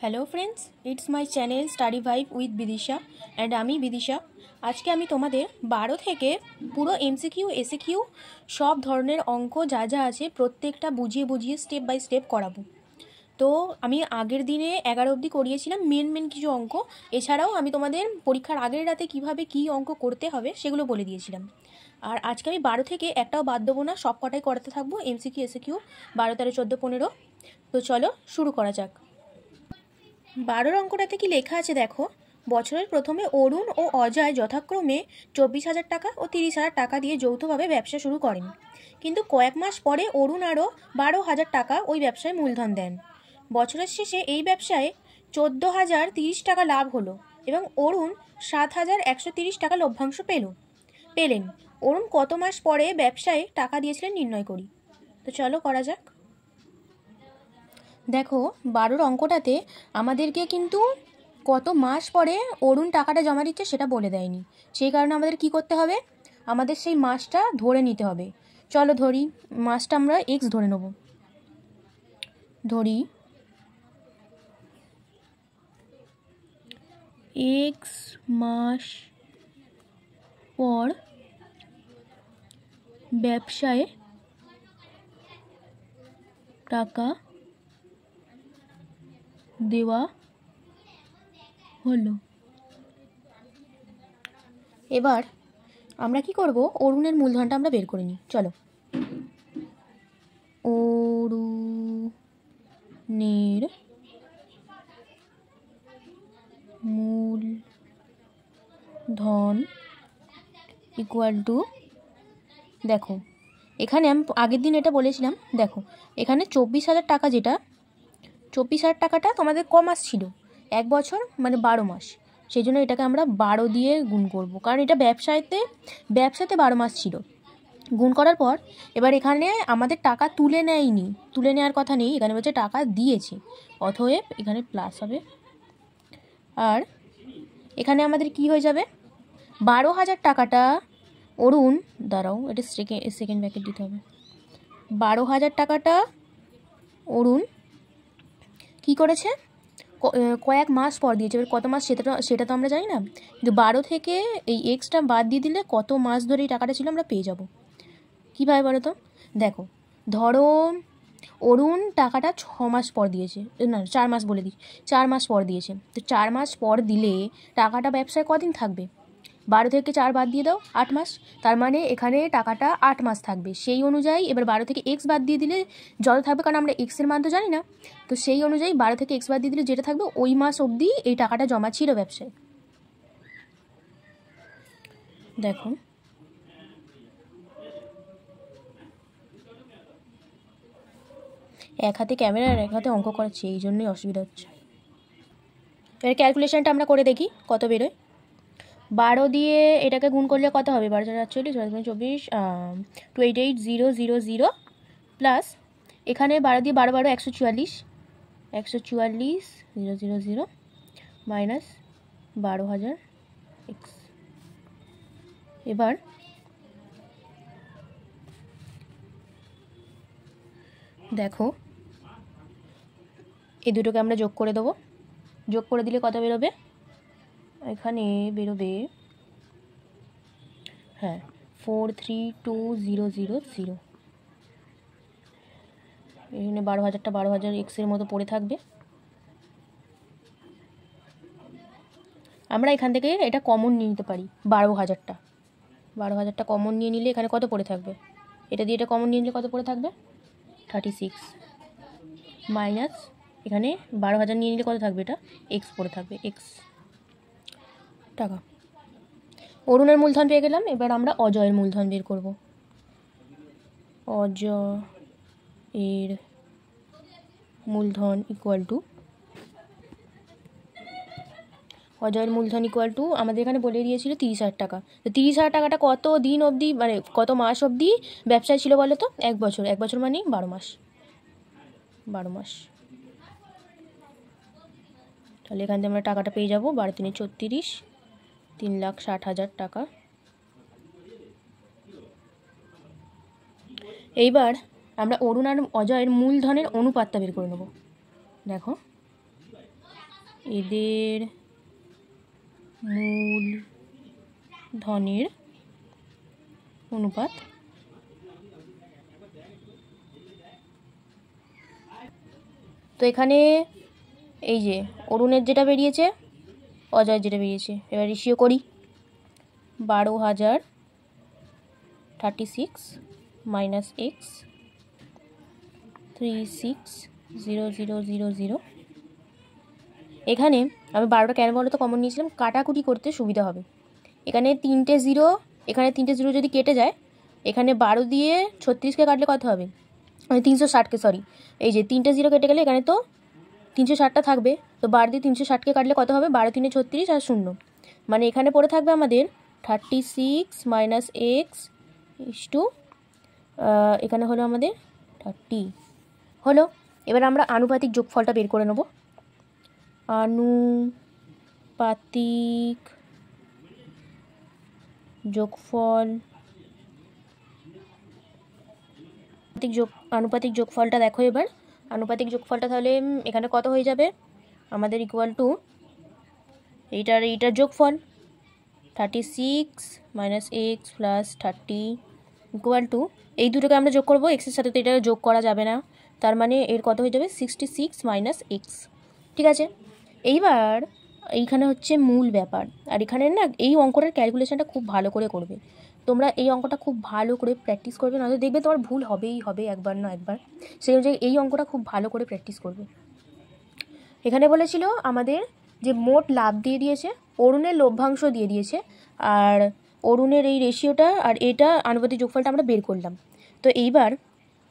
Hello friends, it's my channel study vibe with Bidisha and আমি বিদিশা। আজকে আমি তোমাদের 12 থেকে পুরো এমসিকিউ এসিকিউ সব ধরনের অঙ্ক যা যা আছে প্রত্যেকটা বুঝিয়ে বুঝিয়ে স্টেপ বাই স্টেপ করাবো। তো আমি আগের দিনে 11 অবধি করিয়েছিলাম মেন কিছু অঙ্ক। এছাড়াও আমি তোমাদের পরীক্ষার আগের রাতে কিভাবে কী অঙ্ক করতে হবে সেগুলো বলে দিয়েছিলাম। আর আজকে আমি 12 থেকে একটাও বাদ দেবো না, সব কটাই করাতে থাকবো এমসিকিউ এসিকিউ 12, 13, 14, 15। তো চলো শুরু করা যাক। 12 অঙ্কটাতে কি লেখা আছে দেখো। বছরের প্রথমে অরুণ ও অজয় যথাক্রমে 24,000 টাকা ও 30,000 টাকা দিয়ে যৌথভাবে ব্যবসা শুরু করেন, কিন্তু কয়েক মাস পরে অরুণ আরও 12,000 টাকা ওই ব্যবসায় মূলধন দেন। বছরের শেষে এই ব্যবসায় 14,030 টাকা লাভ হলো এবং অরুণ 7,130 টাকা লভ্যাংশ পেলেন। অরুণ কত মাস পরে ব্যবসায় টাকা দিয়েছিলেন নির্ণয় করি। তো চলো করা যাক। দেখো 12 অঙ্কটাতে আমাদেরকে কিন্তু কত মাস পরে অরুণ টাকাটা জমা দিচ্ছে সেটা বলে দেয়নি। সেই কারণে আমাদের কি করতে হবে, আমাদের সেই মাসটা ধরে নিতে হবে। চলো ধরি, মাসটা আমরা এক্স ধরে নেব। ধরি এক্স মাস পর ব্যবসায় টাকা দেওয়া হলো। এবার আমরা কি করব, অরুণের মূলধনটা আমরা বের করে নিই। চলো, অরুণের মূলধন ইকুয়াল টু, দেখো এখানে আমি আগের দিন এটা বলেছিলাম, দেখো এখানে 24,000 টাকা, যেটা 24,000 টাকাটা তোমাদের ক মাস ছিল, 1 বছর মানে 12 মাস। সেই জন্য এটাকে আমরা 12 দিয়ে গুণ করব, কারণ এটা ব্যবসাতে 12 মাস ছিল। গুণ করার পর এবার এখানে আমাদের টাকা তুলে নেওয়ার কথা নেই, এখানে বলছে টাকা দিয়েছে, অতএব এখানে প্লাস হবে। আর এখানে আমাদের কি হয়ে যাবে, 12,000 টাকাটা অরুণ, দাঁড়াও এটা সেকেন্ড ব্র্যাকেট দিতে হবে, 12,000 টাকাটা অরুণ কি করেছে, কয়েক মাস পর দিয়েছে। এবার কত মাস সেটা তো আমরা জানি না, কিন্তু 12 থেকে এই এক্সটা বাদ দিয়ে দিলে কত মাস ধরে এই টাকাটা ছিল আমরা পেয়ে যাব। কীভাবে বলো তো, দেখো ধরো অরুণ টাকাটা 6 মাস পর দিয়েছে, না 4 মাস বলে দিই, 4 মাস পর দিয়েছে। তো 4 মাস পর দিলে টাকাটা ব্যবসায় কদিন থাকবে, 12 থেকে 4 বাদ দিয়ে দাও, 8 মাস। তার মানে এখানে টাকাটা 8 মাস থাকবে। সেই অনুযায়ী এবার 12 থেকে এক্স বাদ দিয়ে দিলে যত থাকবে, কারণ আমরা এক্সের মান তো জানি না, তো সেই অনুযায়ী 12 থেকে এক্স বাদ দিয়ে দিলে যেটা থাকবে ওই মাস অবধি এই টাকাটা জমা ছিল ব্যবসায়। দেখো এক হাতে ক্যামেরা আর এক হাতে অঙ্ক করাচ্ছি, এই জন্যই অসুবিধা হচ্ছে। এবার ক্যালকুলেশনটা আমরা করে দেখি কত বেরোয়। 12 দিয়ে এটাকে গুণ করলে কত হবে, 12,48, 24, 28,000 প্লাস এখানে 12 দিয়ে 12 12 144, 144,000 মাইনাস 12,000 এক্স। এবার দেখো এই দুটোকে আমরা যোগ করে দেবো, যোগ করে দিলে কত বেরোবে, এখানে বেরোবে, হ্যাঁ 432,000। এখানে 12,000টা 12,000 এক্সের মতো পড়ে থাকবে। আমরা এখান থেকে এটা কমন নিয়ে নিতে পারি, 12,000টা কমন নিয়ে নিলে এখানে কত পড়ে থাকবে, এটা দিয়ে এটা কমন নিয়ে নিলে কত পড়ে থাকবে 36, মাইনাস এখানে 12,000 নিয়ে নিলে কত থাকবে, এটা এক্স পড়ে থাকবে, এক্স টাকা। অরুণের মূলধন পেয়ে গেলাম। এবার আমরা অজয়ের মূলধন বের করব। অজয়ের মূলধন ইকুয়াল টু, আমাদের এখানে বলে দিয়েছিল 30,000 টাকা। তো 30,000 টাকাটা কত দিন অবধি, মানে কত মাস অবধি ব্যবসায় ছিল বলো তো, 1 বছর। 1 বছর মানে 12 মাস, 12 মাস। তাহলে এখান থেকে আমরা টাকাটা পেয়ে যাবো 12 × 3 = 34, 3,60,000 টাকা। এইবার আমরা অরুণ আর অজয়ের মূলধনের অনুপাতটা বের করে নেব। দেখো এদের মূলধনের অনুপাত তো এখানে এই যে অরুণের যেটা বেরিয়েছে, অজয়ের যেটা বেরিয়েছে, এবার রেশিও করি। 12,000 36 মাইনাস এক্স 360000। এখানে আমি 12টা কেন বলো তো কমন নিয়েছিলাম, কাটাকুটি করতে সুবিধা হবে। এখানে 3টে জিরো, এখানে 3টে জিরো যদি কেটে যায়, এখানে 12 দিয়ে 36কে কাটলে কত হবে, 360কে, সরি, এই যে 3টে জিরো কেটে গেলে এখানে তো 360টা থাকবে। তো 12 দিয়ে 360কে কাটলে কত হবে, 12 3 36 আর 0, মানে এখানে পড়ে থাকবে আমাদের 36 মাইনাস এক্স টু, এখানে হলো আমাদের 30 হলো। এবার আমরা আনুপাতিক যোগফলটা বের করে নেব। আনুপাতিক যোগফল, আনুপাতিক যোগফলটা দেখো। এবার আনুপাতিক যোগফলটা তাহলে এখানে কত হয়ে যাবে আমাদের, ইকুয়াল টু এইটার যোগফল 36 minus x plus 30 equal to, এই দুটোকে আমরা যোগ করবো, এক্সের সাথে তো এটা যোগ করা যাবে না, তার মানে এর কত হয়ে যাবে 66 মাইনাস এক্স। ঠিক আছে, এইবার এইখানে হচ্ছে মূল ব্যাপার। আর এখানে না এই অঙ্কটার ক্যালকুলেশনটা খুব ভালো করে করবে তোমরা, এই অঙ্কটা খুব ভালো করে প্র্যাকটিস করবে, নয়তো দেখবে তোমার ভুল হবেই হবে একবার না একবার। সেই অনুযায়ী এই অঙ্কটা খুব ভালো করে প্র্যাকটিস করবে। এখানে বলেছিল আমাদের যে মোট লাভ দিয়ে দিয়েছে, অরুণের লভ্যাংশ দিয়ে দিয়েছে, আর অরুণের এই রেশিওটা আর এটা আনুপাতিক যোগফলটা আমরা বের করলাম। তো এইবার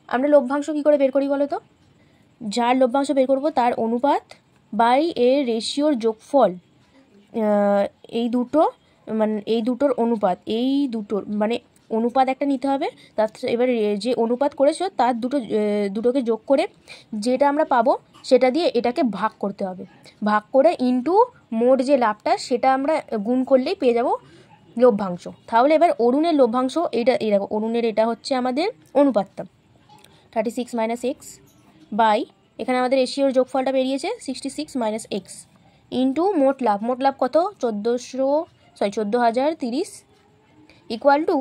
আমরা লভ্যাংশ কী করে বের করি বলো তো, যার লভ্যাংশ বের করব তার অনুপাত বাই এর রেশিওর যোগফল, এই দুটো মানে এই দুটোর অনুপাত, এই দুটোর মানে অনুপাত একটা নিতে হবে, তার এবার যে অনুপাত করেছো তার দুটোকে যোগ করে যেটা আমরা পাবো সেটা দিয়ে এটাকে ভাগ করতে হবে, ভাগ করে ইনটু মোট যে লাভটা সেটা আমরা গুণ করলেই পেয়ে যাব লভ্যাংশ। তাহলে এবার অরুণের লভ্যাংশ এইটা, এই দেখো অরুণের এটা হচ্ছে আমাদের অনুপাতটা 36 মাইনাস এক্স বাই, এখানে আমাদের রেশিওর যোগফলটা বেরিয়েছে 66 মাইনাস এক্স ইন্টু মোট লাভ, মোট লাভ কত 14,030 ইকুয়াল টু,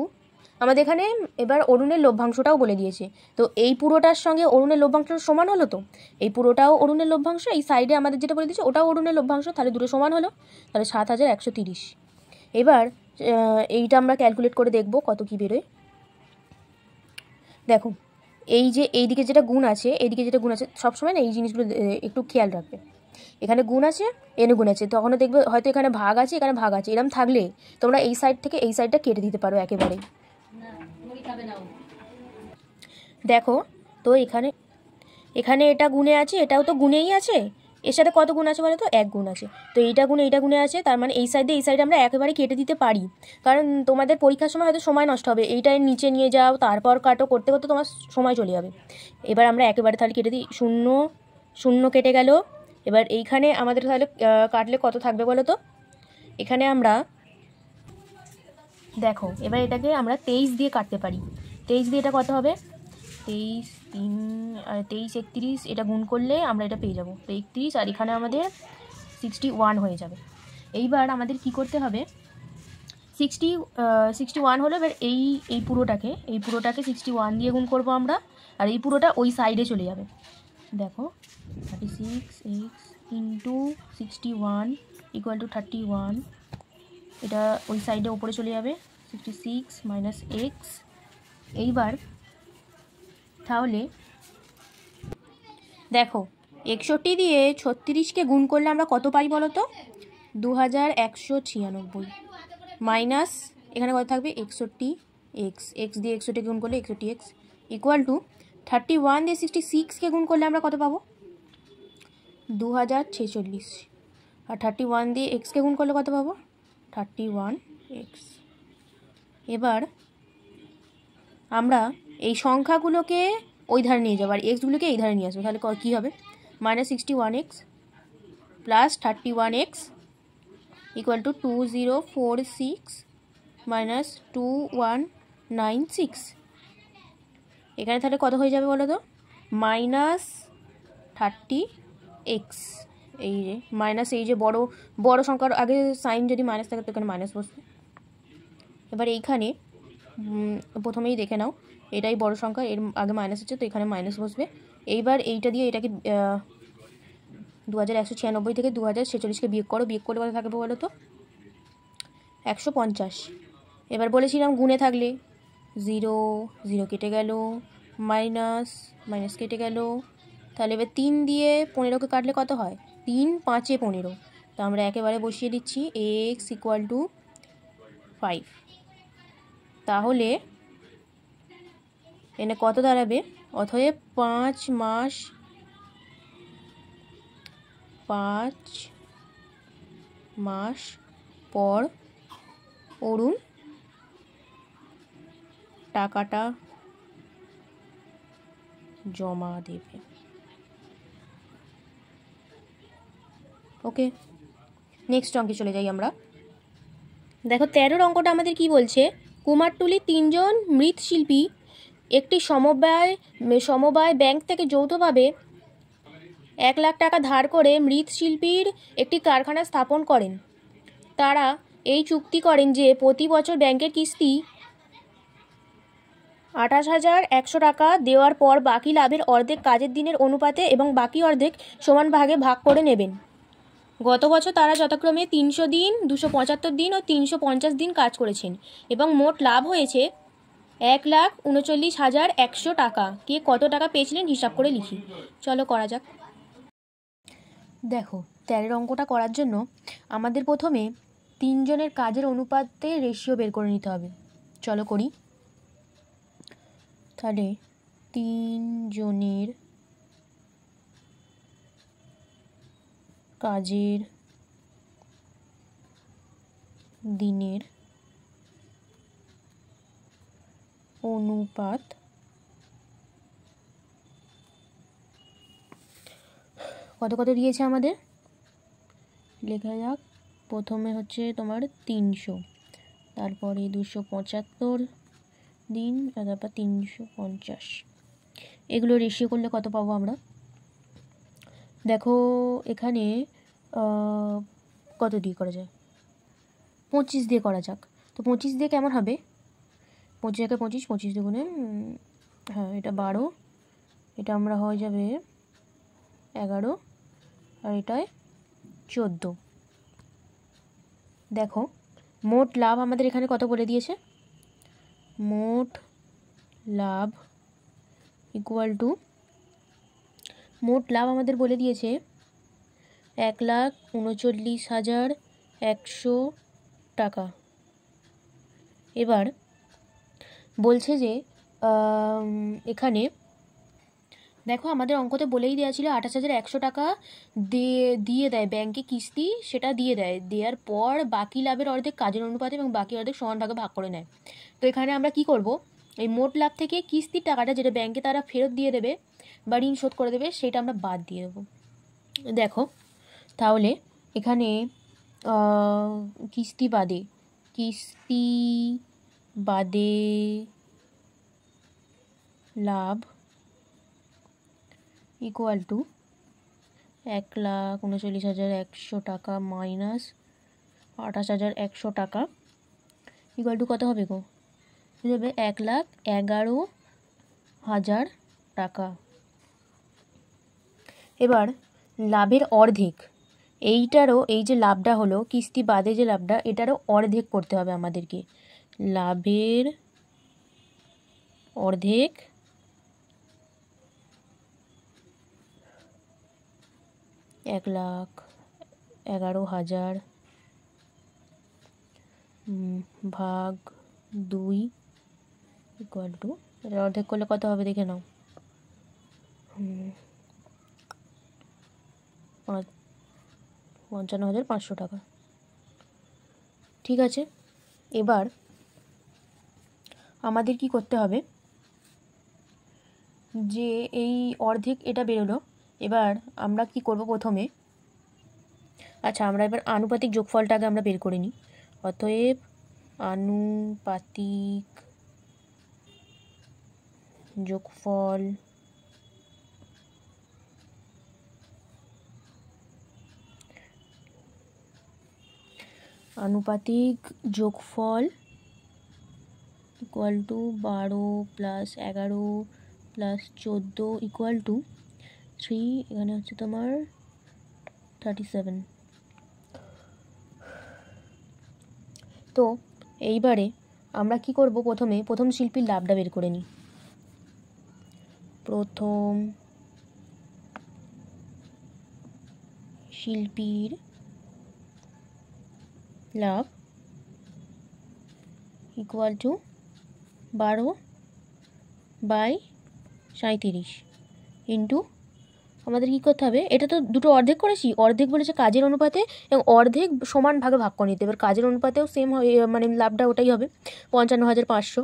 আমাদের এখানে এবার অরুণের লভ্যাংশটাও বলে দিয়েছে। তো এই পুরোটার সঙ্গে অরুণের লভ্যাংশ সমান হলো, তো এই পুরোটাও অরুণের লভ্যাংশ, এই সাইডে আমাদের যেটা বলে দিয়েছে ওটাও অরুণের লভ্যাংশ, তাহলে দুটো সমান হলো, তাহলে 7,130। এবার এইটা আমরা ক্যালকুলেট করে দেখব কত কী বেরোয়। দেখো এই যে এইদিকে যেটা গুণ আছে, এইদিকে যেটা গুণ আছে, সবসময় না এই জিনিসগুলো একটু খেয়াল রাখবে। এখানে গুণ আছে, এনে গুণ আছে, তখনও দেখবে হয়তো এখানে ভাগ আছে, এখানে ভাগ আছে, এরকম থাকলে তোমরা এই সাইড থেকে এই সাইডটা কেটে দিতে পারো একেবারে। দেখো তো এখানে এটা গুণে আছে, এটাও তো গুণেই আছে, এর সাথে কত গুণ আছে বলে তো 1 গুণ আছে, তো এইটা গুণে আছে, তার মানে এই সাইডে আমরা একেবারে কেটে দিতে পারি, কারণ তোমাদের পরীক্ষার সময় হয়তো সময় নষ্ট হবে, এইটা নিচে নিয়ে যাও তারপর কাটো করতে করতে তোমার সময় চলে যাবে। এবার আমরা একেবারে তাহলে কেটে দিই, 0 0 কেটে গেল। এবার এইখানে আমাদের তাহলে কাটলে কত থাকবে বলো তো, এখানে আমরা দেখো এবার এটাকে আমরা 23 দিয়ে কাটতে পারি, 23 দিয়ে এটা কত হবে 23 3 আর 23 31, এটা গুণ করলে আমরা এটা পেয়ে যাবো, তো 31 আর এখানে আমাদের 61 হয়ে যাবে। এইবার আমাদের কি করতে হবে, 61 হলো, এবার এই পুরোটাকে 61 দিয়ে গুণ করব আমরা, আর এই পুরোটা ওই সাইডে চলে যাবে। দেখো 36x ইন্টু 61 ইকুয়াল টু 31, এটা ওই সাইডে ওপরে চলে যাবে 66 মাইনাস এক্স। এইবার তাহলে দেখো 61 দিয়ে 36কে গুণ করলে আমরা কত পাই বলো তো, 2196 মাইনাস এখানে কত থাকবে 61 এক্স দিয়ে 61কে গুণ করলে 61 এক্স ইকুয়াল টু 31 দিয়ে 66কে গুণ করলে আমরা কত পাবো 2046, আর 31 দিয়ে এক্সকে গুণ করলে কত পাবো 31 এক্স। এবার আমরা এই সংখ্যাগুলোকে ওই ধারে নিয়ে যাবো আর এক্সগুলোকে এই ধারে নিয়ে আসবো, তাহলে কী হবে -61x plus 31x equal to 2046 minus 2196। এখানে তাহলে কত হয়ে যাবে বলো তো -30x, এই যে মাইনাস, এই যে বড় বড় সংখ্যার আগে সাইন যদি মাইনাস থাকে তো এখানে মাইনাস বসবে। এবার এইখানে প্রথমেই দেখে নাও, এটাই বড় সংখ্যা, এর আগে মাইনাস হচ্ছে তো এখানে মাইনাস বসবে। এইবার এইটা দিয়ে এটাকে 2196 থেকে 2046কে বিয়োগ করো, বিয়োগ করলে কত থাকবে বলো তো? 150। এবার বলেছিলাম গুণে থাকলে 0 0 কেটে গেল, মাইনাস মাইনাস কেটে গেল, তাহলে এবার 3 দিয়ে 15কে কাটলে কত হয়? 3 5 এ 15। তো আমরা একেবারে বসিয়ে দিচ্ছি x = 5। তাহলে এনে কত দাঁড়াবে? অতএব 5 মাস পর অরুণ টাকাটা জমা দেবে। ওকে, নেক্সট অঙ্কে চলে যাই আমরা। দেখো 13 অঙ্কটা আমাদের কি বলছে? কুমারটুলি 3 জন মৃৎশিল্পী একটি সমবায় ব্যাংক থেকে যৌথভাবে 1 লাখ টাকা ধার করে মৃৎশিল্পীর একটি কারখানা স্থাপন করেন। তারা এই চুক্তি করেন যে প্রতি বছর ব্যাংকের কিস্তি 28,100 টাকা দেওয়ার পর বাকি লাভের অর্ধেক কাজের দিনের অনুপাতে এবং বাকি অর্ধেক সমান ভাগে ভাগ করে নেবেন। গত বছর তারা যথাক্রমে 300 দিন, 275 দিন ও 350 দিন কাজ করেছেন এবং মোট লাভ হয়েছে 1,39,100 টাকা। কে কত টাকা পেয়েছিলেন হিসাব করে লিখি। চলো করা যাক। দেখো 13 অঙ্কটা করার জন্য আমাদের প্রথমে 3 জনের কাজের অনুপাতে রেশিও বের করে নিতে হবে। চলো করি। তাহলে 3 জনের কাজের দিনের অনুপাত কত কত দিয়েছে আমাদের, লেখা যাক। প্রথমে হচ্ছে তোমার 300, তারপরে 275 দিন, তারপর 350। এগুলো রেশিও করলে কত পাবো আমরা? দেখো এখানে কত দিয়ে করা যায়? 25 দিয়ে করা যাক। তো 25 দিয়ে কেমন হবে? 25 একে 25, 25 দুগুণে হ্যাঁ এটা 12, এটা আমরা হয়ে যাবে 11, আর এটায় 14। দেখো মোট লাভ আমাদের এখানে কত বলে দিয়েছে? মোট লাভ মোট লাভ আমাদের বলে দিয়েছে 1,39,100 টাকা। এবার বলছে যে এখানে দেখো আমাদের অঙ্কতে বলেই দেওয়া ছিল 28,100 টাকা দিয়ে দেয় ব্যাংকে কিস্তি, সেটা দিয়ে দেয়, দেওয়ার পর বাকি লাভের অর্ধেক কাজের অনুপাতে এবং বাকি অর্ধেক সমান ভাগে ভাগ করে নেয়। তো এখানে আমরা কি করব? এই মোট লাভ থেকে কিস্তির টাকাটা যেটা ব্যাংকে তারা ফেরত দিয়ে দেবে বা ঋণ শোধ করে দেবে সেটা আমরা বাদ দিয়ে দেবো। দেখো তাহলে এখানে কিস্তি বাদে লাভ ইকুয়াল টু 1,39,100 টাকা মাইনাস 28,100 টাকা ইকুয়াল টু কত হবে গো? হবে 1,11,000 টাকা। এবার লাভের অর্ধেক, এইটারও এই যে লাভটা হলো কিস্তি বাদে যে লাভটা, এটারও অর্ধেক করতে হবে আমাদেরকে। লাভের অর্ধেক 1,11,000 ভাগ 2 ইকুয়াল টু, এটা অর্ধেক করলে কত হবে দেখে নাও। 55,500 টাকা। ঠিক আছে, এবার আমাদের কি করতে হবে? যে এই অর্ধেক এটা বেরোলো, এবার আমরা কি করব প্রথমে? আচ্ছা আমরা এবার আনুপাতিক যোগফলটাকে আমরা বের করে নিই। অতএব আনুপাতিক যোগফল আনুপাতিক যোগফল equal to 12 plus 11 plus 14 equal to 3, এখানে হচ্ছে তোমার 37। তো এইবারে আমরা কি করব, প্রথম শিল্পীর লাভটা বের করে নিই। প্রথম শিল্পীর লাভ ইকুয়াল টু 12/37 ইন্টু আমাদের কী করতে হবে, এটা তো দুটো অর্ধেক করেছি, অর্ধেক বলেছে কাজের অনুপাতে এবং অর্ধেক সমান ভাগে ভাগ করে নিতে। এবার কাজের অনুপাতেও সেম হয়, মানে লাভটা ওটাই হবে 55,500,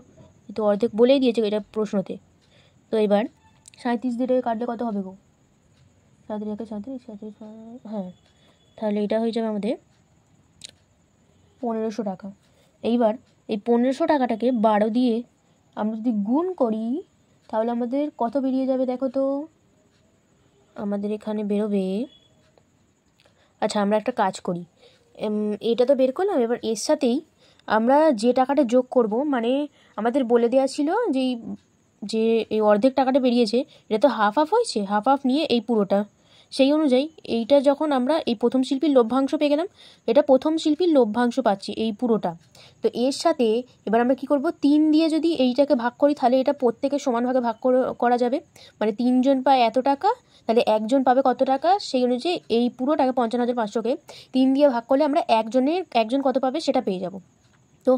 তো অর্ধেক বলেই দিয়েছে এটা প্রশ্নতে। তো এবার 37 দিয়ে কাটলে কত হবে গো? 37, হ্যাঁ, তাহলে এটা হয়ে যাবে আমাদের 1500 টাকা। এইবার এই 1500 টাকাটাকে 12 দিয়ে আমরা যদি গুণ করি তাহলে আমাদের কত বেরিয়ে যাবে দেখো তো। আমাদের এখানে বেরোবে, আচ্ছা আমরা একটা কাজ করি, এটা তো বের করলাম, এবার এর সাথেই আমরা যে টাকাটা যোগ করব, মানে আমাদের বলে দেওয়া ছিল যে এই অর্ধেক টাকাটা বেরিয়েছে, এটা তো হাফ হাফ হয়েছে, হাফ হাফ নিয়ে এই পুরোটা, সেই অনুযায়ী এইটা যখন আমরা এই প্রথম শিল্পীর লভ্যাংশ পেয়ে গেলাম, এটা প্রথম শিল্পীর লভ্যাংশ পাচ্ছি এই পুরোটা। তো এর সাথে এবার আমরা কি করব, 3 দিয়ে যদি এইটাকে ভাগ করি তাহলে এটা প্রত্যেকের সমান ভাগে ভাগ করা যাবে, মানে 3 জন পায় এত টাকা, তাহলে একজন পাবে কত টাকা, সেই অনুযায়ী এই পুরো টাকা 55,500কে 3 দিয়ে ভাগ করলে আমরা একজন কত পাবে সেটা পেয়ে যাব। তো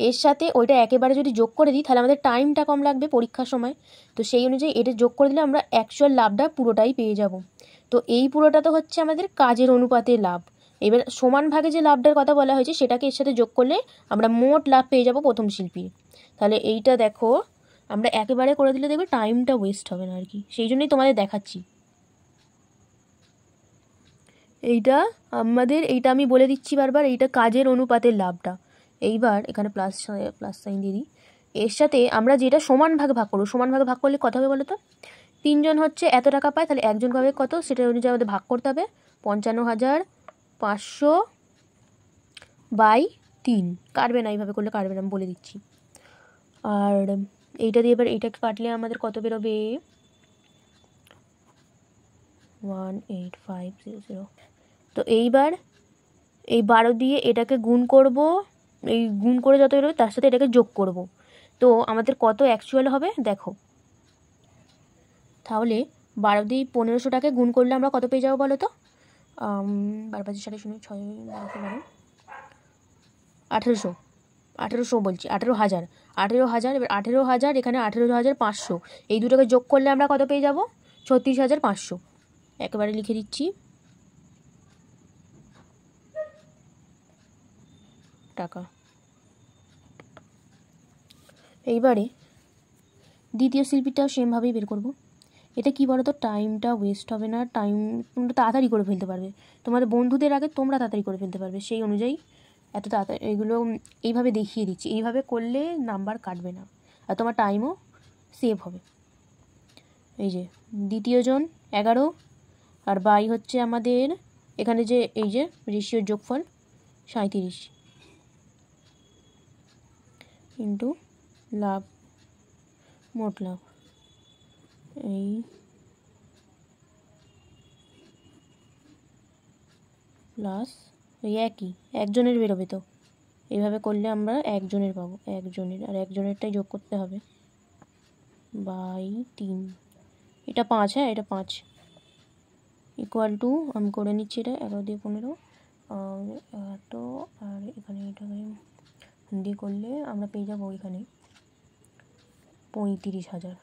এর সাথে ওইটা একেবারে যদি যোগ করে দিই তাহলে আমাদের টাইমটা কম লাগবে পরীক্ষার সময়, তো সেই অনুযায়ী এটা যোগ করে দিলে আমরা অ্যাকচুয়াল লাভটা পুরোটাই পেয়ে যাব। তো এই পুরোটা তো হচ্ছে আমাদের কাজের অনুপাতে লাভ। এবার সমান ভাগে যে লাভটার কথা বলা হয়েছে সেটাকে এর সাথে যোগ করলে আমরা মোট লাভ পেয়ে যাব প্রথম শিল্পীর। তাহলে এইটা দেখো আমরা একেবারে করে দিলে দেখবে টাইমটা ওয়েস্ট হবে না আর কি, সেই জন্যই তোমাদের দেখাচ্ছি। এইটা আমি বলে দিচ্ছি বারবার, এইটা কাজের অনুপাতের লাভটা। এইবার এখানে প্লাস সাইন দিয়ে দিই, এর সাথে আমরা যেটা সমান ভাগে ভাগ করবো, সমান ভাগে ভাগ করলে কত হবে বলো তো, 3 জন হচ্ছে এত টাকা পায়, তাহলে একজন পাবে কত সেটা অনুযায়ী আমাদের ভাগ করতে হবে, 55,500/3। কাটবে না, এইভাবে করলে কাটবে না, আমি বলে দিচ্ছি। আর এইটা দিয়ে এবার এইটাকে কাটলে আমাদের কত বেরোবে, 18500। তো এইবার এই 12 দিয়ে এটাকে গুণ করব, এই গুণ করে যত বেরোবে তার সাথে এটাকে যোগ করব, তো আমাদের কত অ্যাকচুয়াল হবে দেখো। তাহলে 12 দিয়ে 1500 টাকা গুণ করলে আমরা কত পেয়ে যাবো বলো তো, 12 5 6 6 1800 বলছি, 18,000। এবার 18,000 এখানে 18,500, এই দুটোকে যোগ করলে আমরা কত পেয়ে যাব, 36,500। একেবারে লিখে দিচ্ছি টাকা। এইবারে দ্বিতীয় শিল্পীটাও সেমভাবেই বের করব। এটা কি বলো তো, টাইমটা ওয়েস্ট হবে না, টাইম তোমরা তাড়াতাড়ি করে ফেলতে পারবে, তোমাদের বন্ধুদের আগে তোমরা তাড়াতাড়ি করে ফেলতে পারবে, সেই অনুযায়ী এত তাড়াতাড়ি এগুলো এইভাবে দেখিয়ে দিচ্ছি। এইভাবে করলে নাম্বার কাটবে না আর তোমার টাইমও সেভ হবে। এই যে দ্বিতীয় জন 11 আর বাই হচ্ছে আমাদের এখানে যে এই যে রেশিওর যোগফল 37 ইন্টু লাভ, মোট লাভ এই প্লাস এই একই একজনের বেরোবে, তো এইভাবে করলে আমরা একজনের পাবো, একজনের, আর একজনেরটাই যোগ করতে হবে বাই 3, এটা 5, হ্যাঁ এটা 5 ইকুয়াল টু, আমি করে নিচ্ছি এটা 11 দিয়ে 15 এত, আর এখানে এটাকে দিয়ে করলে আমরা পেয়ে যাবো এখানে 35,000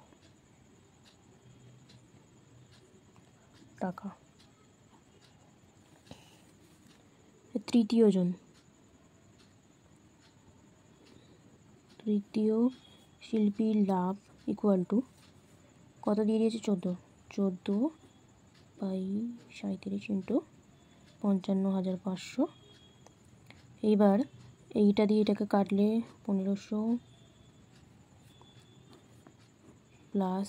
টাকা। তৃতীয় শিল্পীর লাভ ইকুয়াল টু কত দিয়ে দিয়েছে, 14/37 ইন্টু 55,500। এইবার এইটা দিয়ে এটাকে কাটলে 1500 প্লাস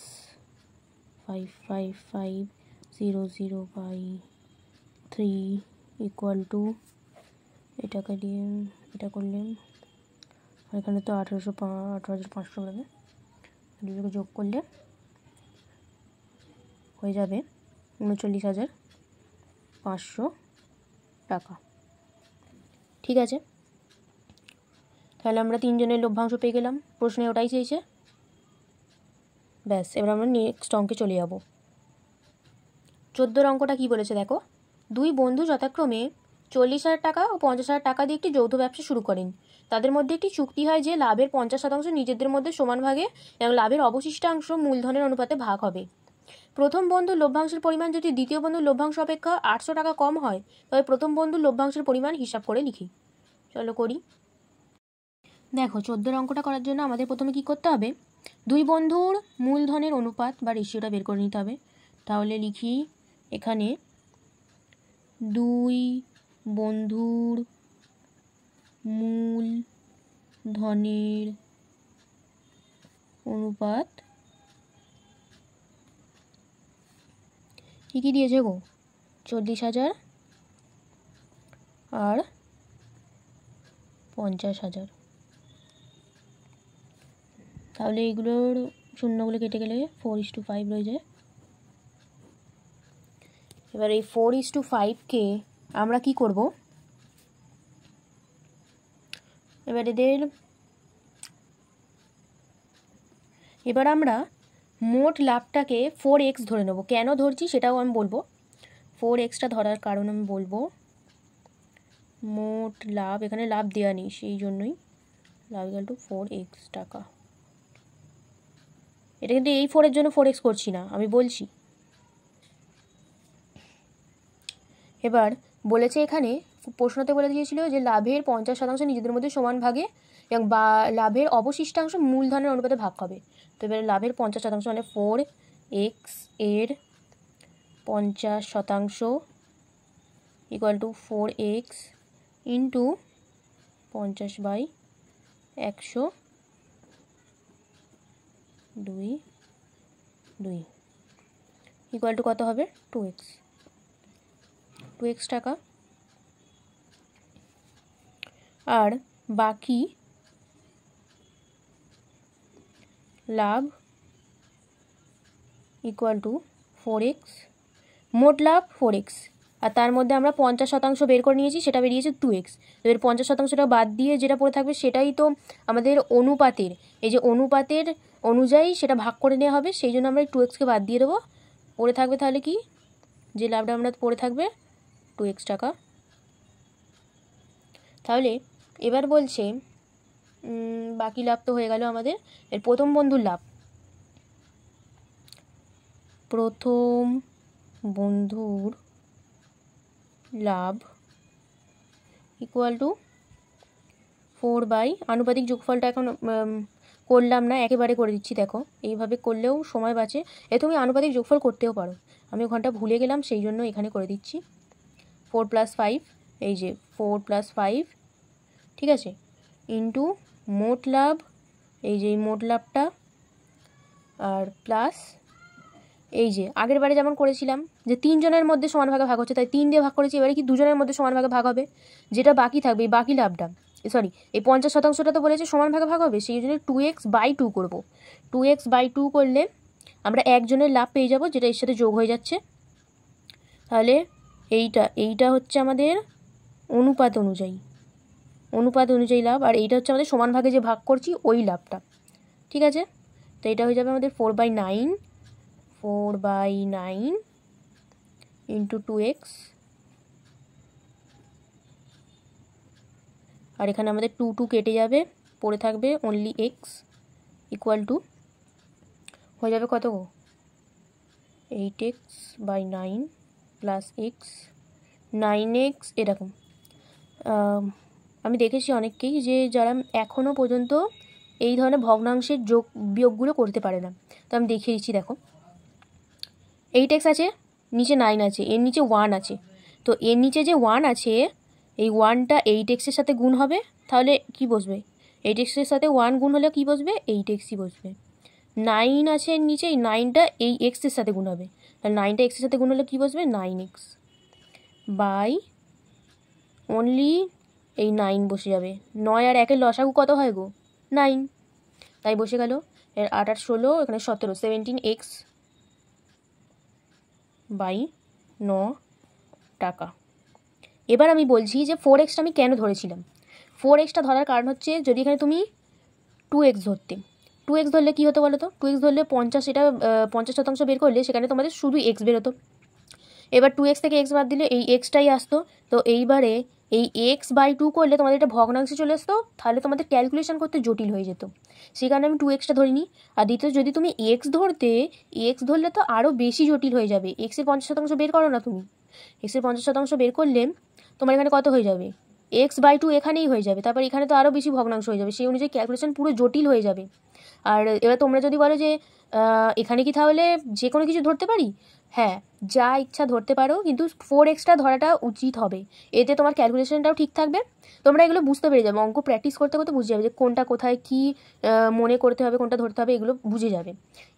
55500/3 ইকুয়াল টু এটাকে দিয়ে এটা করলে এখানে তো 18,500 হবে, দুটোকে যোগ করলে হয়ে যাবে 39,500 টাকা। ঠিক আছে, তাহলে আমরা 3 জনের লভ্যাংশ পেয়ে গেলাম, প্রশ্নে ওটাই চেয়েছে। ব্যাস, এবার আমরা নেক্সট অঙ্কে চলে যাব। 14 অঙ্কটা কি বলেছে দেখো, দুই বন্ধু যথাক্রমে 40,000 টাকা ও 50,000 টাকা দিয়ে একটি যৌথ ব্যবসা শুরু করেন। তাদের মধ্যে একটি চুক্তি হয় যে লাভের 50% নিজেদের মধ্যে সমান ভাগে এবং লাভের অবশিষ্টাংশ মূলধনের অনুপাতে ভাগ হবে। প্রথম বন্ধুর লভ্যাংশের পরিমাণ যদি দ্বিতীয় বন্ধুর লভ্যাংশ অপেক্ষা 800 টাকা কম হয়, তবে প্রথম বন্ধুর লভ্যাংশের পরিমাণ হিসাব করে লিখি। চলো করি। দেখো 14 অঙ্কটা করার জন্য আমাদের প্রথমে কি করতে হবে, দুই বন্ধুর মূলধনের অনুপাত বা রেশিওটা বের করে নিতে হবে। তাহলে লিখি এখানে দুই বন্ধুর মূলধনের অনুপাত কী কী দিয়েছে গো, 40,000 আর 50,000। তাহলে এইগুলোর শূন্যগুলো কেটে গেলে 4:5 রয়ে যায়। এবার এই 4:5কে আমরা কি করব, এবার আমরা মোট লাভটাকে 4x ধরে নেব। কেন ধরছি সেটাও আমি বলবো, 4xটা ধরার কারণ আমি বলবো। মোট লাভ, এখানে লাভ দেওয়া নেই সেই জন্যই লাভ ইকুয়াল টু 4x টাকা। এটা কিন্তু এই 4 এর জন্য 4x করছি না, আমি বলছি। এবার বলেছে এখানে প্রশ্নতে বলে দিয়েছিল যে লাভের 50% নিজেদের মধ্যে সমান ভাগে এবং বা লাভের অবশিষ্টাংশ মূলধনের অনুপাতে ভাগ হবে। তো এবারে লাভের 50% মানে 4x এর 50% equal to 4x into 50/100 2 equal to কত হবে, 2x টাকা। আর বাকি লাভ ইকুয়াল টু 4x, মোট লাভ 4x, আর তার মধ্যে আমরা 50% বের করে নিয়েছি, সেটা বেরিয়েছে 2x। এবার 50%টা বাদ দিয়ে যেটা পড়ে থাকবে সেটাই তো আমাদের অনুপাতের, এই যে অনুপাতের অনুযায়ী সেটা ভাগ করে নেওয়া হবে, সেই জন্য আমরা এই 2xকে বাদ দিয়ে দেবো। পড়ে থাকবে তাহলে কি, যে লাভটা আমরা পড়ে থাকবে 2x টাকা। তাহলে এবার বলছে বাকি লাভ তো হয়ে গেল আমাদের। এর প্রথম বন্ধুর লাভ, প্রথম বন্ধুর লাভ ইকুয়াল টু 4 আনুপাতিক যোগফলটা এখন করলাম না, একেবারে করে দিচ্ছি। দেখো এইভাবে করলেও সময় বাঁচে, তুমি আনুপাতিক যোগফল করতেও পারো, আমি ওখানটা ভুলে গেলাম সেই জন্য এখানে করে দিচ্ছি। 4 + 5, এই যে 4 + 5, ঠিক আছে, ইন্টু মোট লাভ, এই যে মোট লাভটা, আর প্লাস এই যে আগের বারে যেমন করেছিলাম যে 3 জনের মধ্যে সমান ভাগে ভাগ হচ্ছে, তাই 3 দিয়ে ভাগ করেছি। এবারে কি 2 জনের মধ্যে সমান ভাগে ভাগ হবে, যেটা বাকি থাকবে এই বাকি লাভটা, সরি এই 50%টা তো বলেছে সমান ভাগে ভাগ হবে, সেই জন্য 2x/2 করব। 2x/2 করলে আমরা একজনের লাভ পেয়ে যাব, যেটা এর সাথে যোগ হয়ে যাচ্ছে। তাহলে এইটা হচ্ছে আমাদের অনুপাত অনুযায়ী লাভ, আর এইটা হচ্ছে আমাদের সমান ভাগে যে ভাগ করছি ওই লাভটা। ঠিক আছে, তো এটা হয়ে যাবে আমাদের 4/9 ইন্টু 2x, আর এখানে আমাদের 2 কেটে যাবে, পড়ে থাকবে অনলি x ইকুয়াল টু হয়ে যাবে কত, 8x/9 প্লাস x 9x। এরকম আমি দেখেছি অনেককেই যে যারা এখনও পর্যন্ত এই ধরনের ভগ্নাংশের যোগ বিয়োগগুলো করতে পারে না, তো আমি দেখিয়ে দিচ্ছি। দেখো 8x আছে, নিচে 9 আছে, এর নিচে 1 আছে, তো এর নিচে যে 1 আছে এই 1টা 8xের সাথে গুণ হবে, তাহলে কি বসবে, 8xের সাথে 1 গুণ হলে কি বসবে, 8xই বসবে। 9 আছে এর নিচে, এই 9টা এই xের সাথে গুণ হবে, তাহলে 9টা xের সাথে গুণ হলে কি বসবে, 9x বাই অনলি এই 9 বসে যাবে। 9 আর 1-এর লসাগু কত হয় গো? 9, তাই বসে গেল। এর 8 আর 16, এখানে 17, 17x বাই 9 টাকা। এবার আমি বলছি যে 4xটা আমি কেন ধরেছিলাম। 4xটা ধরার কারণ হচ্ছে, যদি এখানে তুমি 2x ধরতে, 2x ধরলে কী হতো বলো তো? 2x ধরলে 50, এটা 50% বের করলে সেখানে তোমাদের শুধু x বের হতো। এবার 2x থেকে x বাদ দিলে এই xটাই আসতো। তো এইবারে এই x/2 করলে তোমাদের এটা ভগ্নাংশে চলে আসতো, তাহলে তোমাদের ক্যালকুলেশন করতে জটিল হয়ে যেত। সেই কারণে আমি 2xটা ধরিনি। আর দ্বিতীয়, যদি তুমি x ধরতে, x ধরলে তো আরও বেশি জটিল হয়ে যাবে। x-এর 50% বের করো না তুমি। x-এর 50% বের করলে তোমার এখানে কত হয়ে যাবে? x/2 এখানেই হয়ে যাবে, তারপর এখানে তো আরও বেশি ভগ্নাংশ হয়ে যাবে, সেই অনুযায়ী ক্যালকুলেশন পুরো জটিল হয়ে যাবে। আর এবার তোমরা যদি বলো যে এখানে কি তাহলে যে কোনো কিছু ধরতে পারি? হ্যাঁ, যা ইচ্ছা ধরতে পারো, কিন্তু 4xটা ধরাটা উচিত হবে। এতে তোমার ক্যালকুলেশনটাও ঠিক থাকবে। তোমরা এগুলো বুঝতে পেরে যাবে, অঙ্ক প্র্যাকটিস করতে করতে বুঝে যাবে যে কোনটা কোথায় কী মনে করতে হবে, কোনটা ধরতে হবে, এগুলো বুঝে যাবে।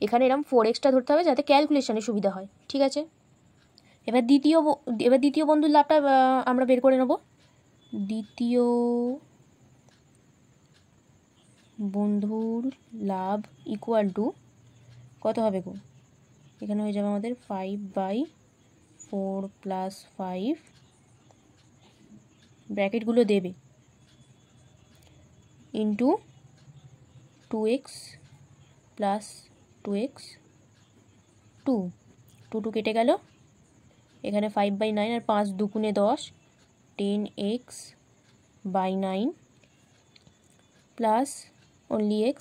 এখানে এরকম 4xটা ধরতে হবে যাতে ক্যালকুলেশনে সুবিধা হয়। ঠিক আছে, এবার দ্বিতীয় বন্ধুর লাভটা আমরা বের করে নেব। দ্বিতীয় বন্ধুর লাভ ইকুয়াল টু কত হবে গো? এখানে হয়ে যাবে আমাদের 5/4 + 5, ব্র্যাকেটগুলো দেবে, ইন্টু 2x + 2x, 2 কেটে গেল। এখানে 5/9 আর 5 দুগুণে 10, 10x/9 প্লাস অনলি x।